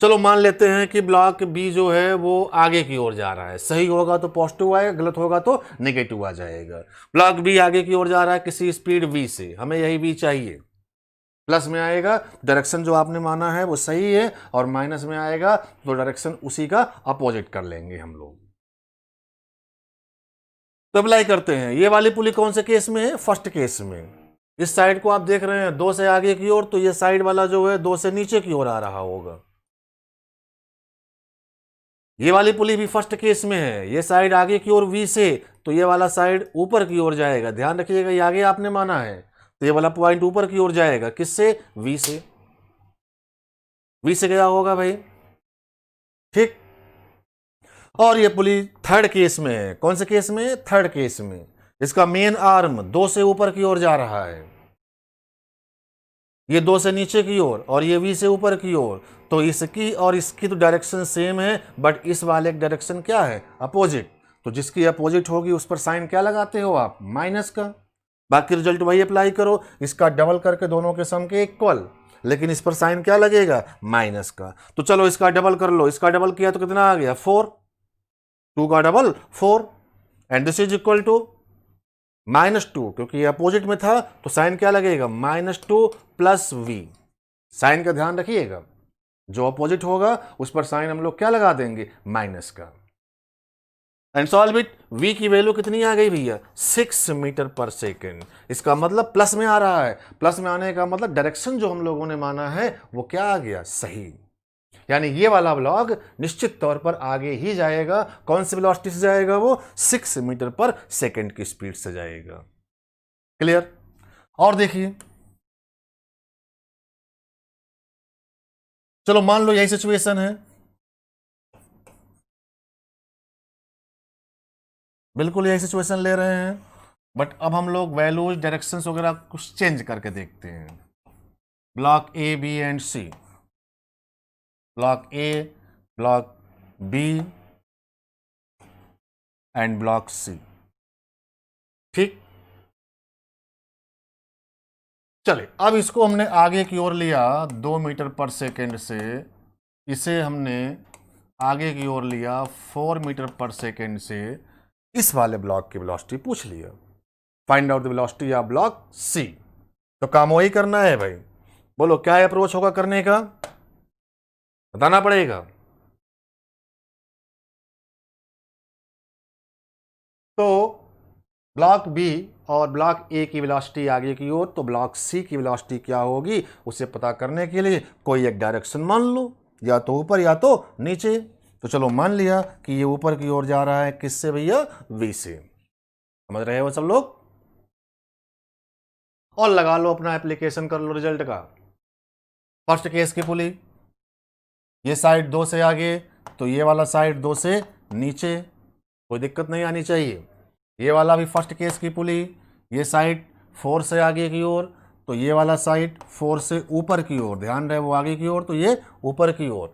चलो मान लेते हैं कि ब्लॉक बी जो है वो आगे की ओर जा रहा है, सही होगा तो पॉजिटिव आएगा, गलत होगा तो नेगेटिव आ जाएगा। ब्लॉक बी आगे की ओर जा रहा है किसी स्पीड v से, हमें यही v चाहिए, प्लस में आएगा डायरेक्शन जो आपने माना है वो सही है, और माइनस में आएगा तो डायरेक्शन उसी का अपोजिट कर लेंगे हम लोग। तो अप्लाई करते हैं। ये वाली पुली कौन से केस में है? फर्स्ट केस में। इस साइड को आप देख रहे हैं 2 से आगे की ओर, तो ये साइड वाला जो है 2 से नीचे की ओर आ रहा होगा। ये वाली पुली भी फर्स्ट केस में है, ये साइड आगे की ओर v से, तो ये वाला साइड ऊपर की ओर जाएगा। ध्यान रखिएगा ये आगे आपने माना है, तो ये वाला पॉइंट ऊपर की ओर जाएगा, किससे? v से। v से गया होगा भाई, ठीक। और ये पुली थर्ड केस में है। कौन से केस में? थर्ड केस में। इसका मेन आर्म 2 से ऊपर की ओर जा रहा है, ये 2 से नीचे की ओर, और ये v से ऊपर की ओर, तो इसकी और इसकी तो डायरेक्शन सेम है, बट इस वाले की डायरेक्शन क्या है? अपोजिट। तो जिसकी अपोजिट होगी उस पर साइन क्या लगाते हो आप? माइनस का। बाकी रिजल्ट वही अप्लाई करो, इसका डबल करके दोनों के सम के इक्वल, लेकिन इस पर साइन क्या लगेगा? माइनस का। तो चलो इसका डबल कर लो, इसका डबल किया तो कितना आ गया? 4, 2 का double 4, and this is equal to -2, क्योंकि ये अपोजिट में था तो साइन क्या लगेगा? -2 प्लस v। साइन का ध्यान रखिएगा, जो अपोजिट होगा उस पर साइन हम लोग क्या लगा देंगे? माइनस का। And solve it. v की वैल्यू कितनी आ गई भैया? 6 मीटर पर सेकेंड। इसका मतलब प्लस में आ रहा है। प्लस में आने का मतलब डायरेक्शन जो हम लोगों ने माना है वो क्या आ गया? सही। यानी ये वाला ब्लॉक निश्चित तौर पर आगे ही जाएगा। कौन सी वेलोसिटी से जाएगा? वो 6 मीटर पर सेकेंड की स्पीड से जाएगा। क्लियर? और देखिए, चलो मान लो यही सिचुएशन है, बिल्कुल यही सिचुएशन ले रहे हैं, बट अब हम लोग वैल्यूज डायरेक्शंस वगैरह कुछ चेंज करके देखते हैं। Block A B and C, block A, block B and block C. ठीक, चले अब इसको हमने आगे की ओर लिया 2 मीटर पर सेकेंड से, इसे हमने आगे की ओर लिया 4 मीटर पर सेकेंड से। इस वाले ब्लॉक की वेलोसिटी पूछ लिया, find out the velocity of block C. तो काम वही करना है भाई। बोलो क्या अप्रोच होगा करने का? बताना पड़ेगा। तो ब्लॉक बी और ब्लॉक ए की वेलोसिटी आगे की ओर, तो ब्लॉक सी की वेलोसिटी क्या होगी उसे पता करने के लिए कोई एक डायरेक्शन मान लो, या तो ऊपर या तो नीचे। तो चलो मान लिया कि ये ऊपर की ओर जा रहा है, किससे भैया? वी से। समझ रहे हो सब लोग? और लगा लो अपना एप्लीकेशन, कर लो रिजल्ट का। फर्स्ट केस की पुली, ये साइड 2 से आगे, तो ये वाला साइड 2 से नीचे, कोई दिक्कत नहीं आनी चाहिए। ये वाला भी फर्स्ट केस की पुली, ये साइड 4 से आगे की ओर, तो ये वाला साइड 4 से ऊपर की ओर, ध्यान रहे वो आगे की ओर, तो ये ऊपर की ओर।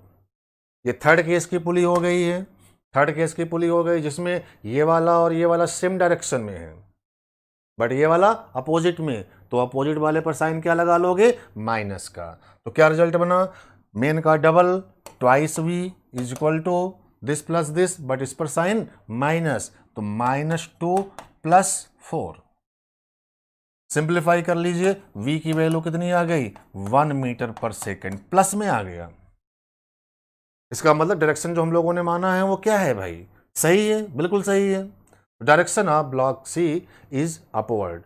ये थर्ड केस की पुली हो गई है, थर्ड केस की पुली हो गई जिसमें ये वाला और ये वाला सेम डायरेक्शन में है, बट ये वाला अपोजिट में। तो अपोजिट वाले पर साइन क्या लगा लोगे? माइनस का। तो क्या रिजल्ट बना? मेन का double, twice V is equal to this plus this, but इस पर साइन माइनस, तो -2 + 4। सिंप्लीफाई कर लीजिए, v की वैल्यू कितनी आ गई? 1 मीटर पर सेकेंड, प्लस में आ गया। इसका मतलब डायरेक्शन जो हम लोगों ने माना है वो क्या है भाई? सही है, बिल्कुल सही है। Direction of block C is upward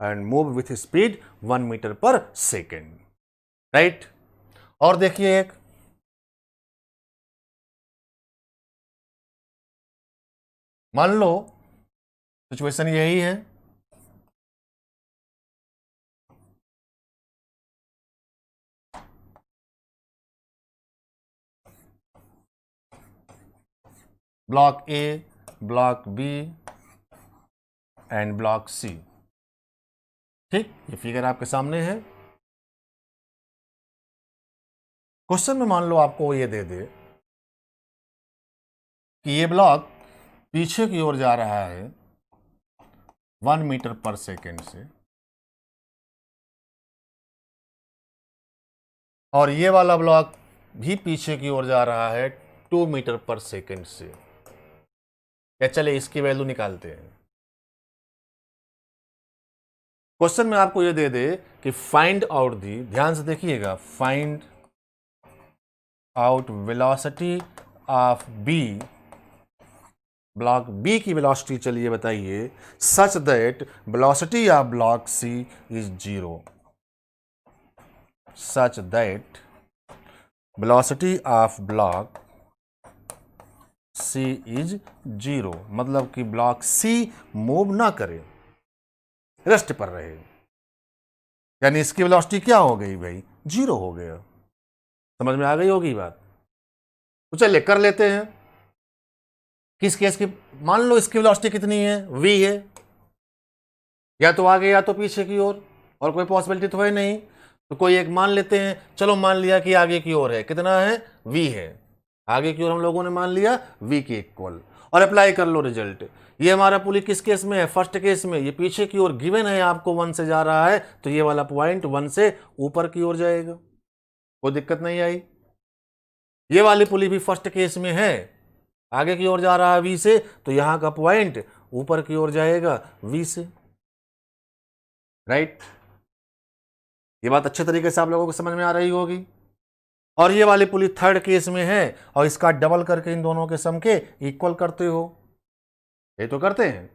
and move with speed 1 metre per second. Right? और देखिए एक, मान लो सिचुएशन यही है, block A, block B and block C. ठीक, ये फिगर आपके सामने है। क्वेश्चन में मान लो आपको ये दे दे कि ये ब्लॉक पीछे की ओर जा रहा है 1 मीटर पर सेकेंड से, और ये वाला ब्लॉक भी पीछे की ओर जा रहा है 2 मीटर पर सेकेंड से। या चले इसकी वैल्यू निकालते हैं। क्वेश्चन में आपको ये दे दे कि फाइंड आउट दी, ध्यान से देखिएगा, find out velocity of B, block B की वेलोसिटी चलिए बताइए, such that velocity of block C is 0, such that velocity of block C is 0, मतलब कि ब्लॉक सी मूव ना करे, रेस्ट पर रहे। यानी इसकी वेलोसिटी क्या हो गई भाई? 0 हो गया। समझ में आ गई होगी बात? तो चलिए कर लेते हैं। किस केस की? मान लो इसकी वेलोसिटी कितनी है? v है, या तो आगे या तो पीछे की ओर, और कोई पॉसिबिलिटी तो है नहीं। तो कोई एक मान लेते हैं। चलो मान लिया कि आगे की ओर है, कितना है? v है। आगे की ओर हम लोगों ने मान लिया v के इक्वल, और अप्लाई कर लो रिजल्ट। ये हमारा पुली किस केस में है? फर्स्ट केस में। ये पीछे की ओर गिवन है आपको 1 से जा रहा है, तो ये वाला पॉइंट 1 से ऊपर की ओर जाएगा, कोई दिक्कत नहीं आई। ये वाली पुली भी फर्स्ट केस में है, आगे की ओर जा रहा है v से, तो यहां का पॉइंट ऊपर की ओर जाएगा v से। राइट? ये बात अच्छे तरीके से आप लोगों को समझ में आ रही होगी। और ये वाली पुली थर्ड केस में है, और इसका डबल करके इन दोनों के सम के इक्वल करते हो, ये तो करते हैं।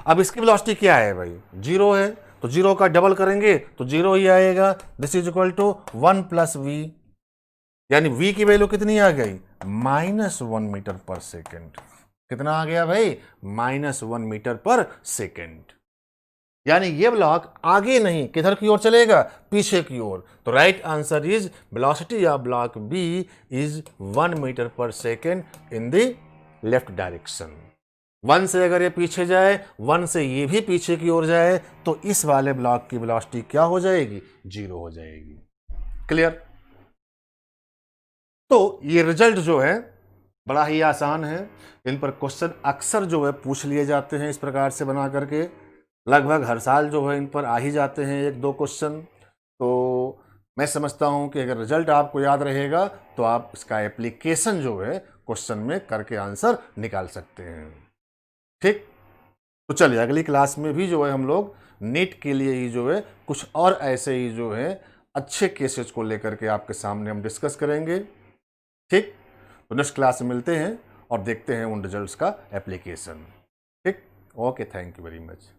अब इसकी वेलोसिटी क्या है भाई, 0 है, तो 0 का डबल करेंगे तो 0 ही आएगा। This is equal to 1 plus V, यानी v की वैल्यू कितनी आ गई, -1 मीटर पर सेकेंड। कितना आ गया भाई, -1 मीटर पर सेकेंड। यानी ये ब्लॉक आगे नहीं, किधर की ओर चलेगा, पीछे की ओर। तो right answer is velocity of block B is 1 metre per second in the left direction. 1 से अगर ये पीछे जाए, 1 से ये भी पीछे की ओर जाए, तो इस वाले ब्लॉक की वेलोसिटी क्या हो जाएगी, 0 हो जाएगी। क्लियर। तो ये रिजल्ट जो है बड़ा ही आसान है। इन पर क्वेश्चन अक्सर जो है पूछ लिए जाते हैं, इस प्रकार से बना करके लगभग हर साल जो है इन पर आ ही जाते हैं 1-2 क्वेश्चन। तो मैं समझता हूं कि अगर रिजल्ट आपको याद रहेगा तो आप इसका एप्लीकेशन जो है क्वेश्चन में करके आंसर निकाल सकते हैं। ठीक, तो चलिए अगली क्लास में भी जो है हम लोग नीट के लिए ही जो है कुछ और ऐसे ही जो है अच्छे केसेस को लेकर के आपके सामने हम डिस्कस करेंगे। ठीक, तो नेक्स्ट क्लास में मिलते हैं और देखते हैं उन रिजल्ट्स का एप्लीकेशन। ठीक, okay, thank you very much.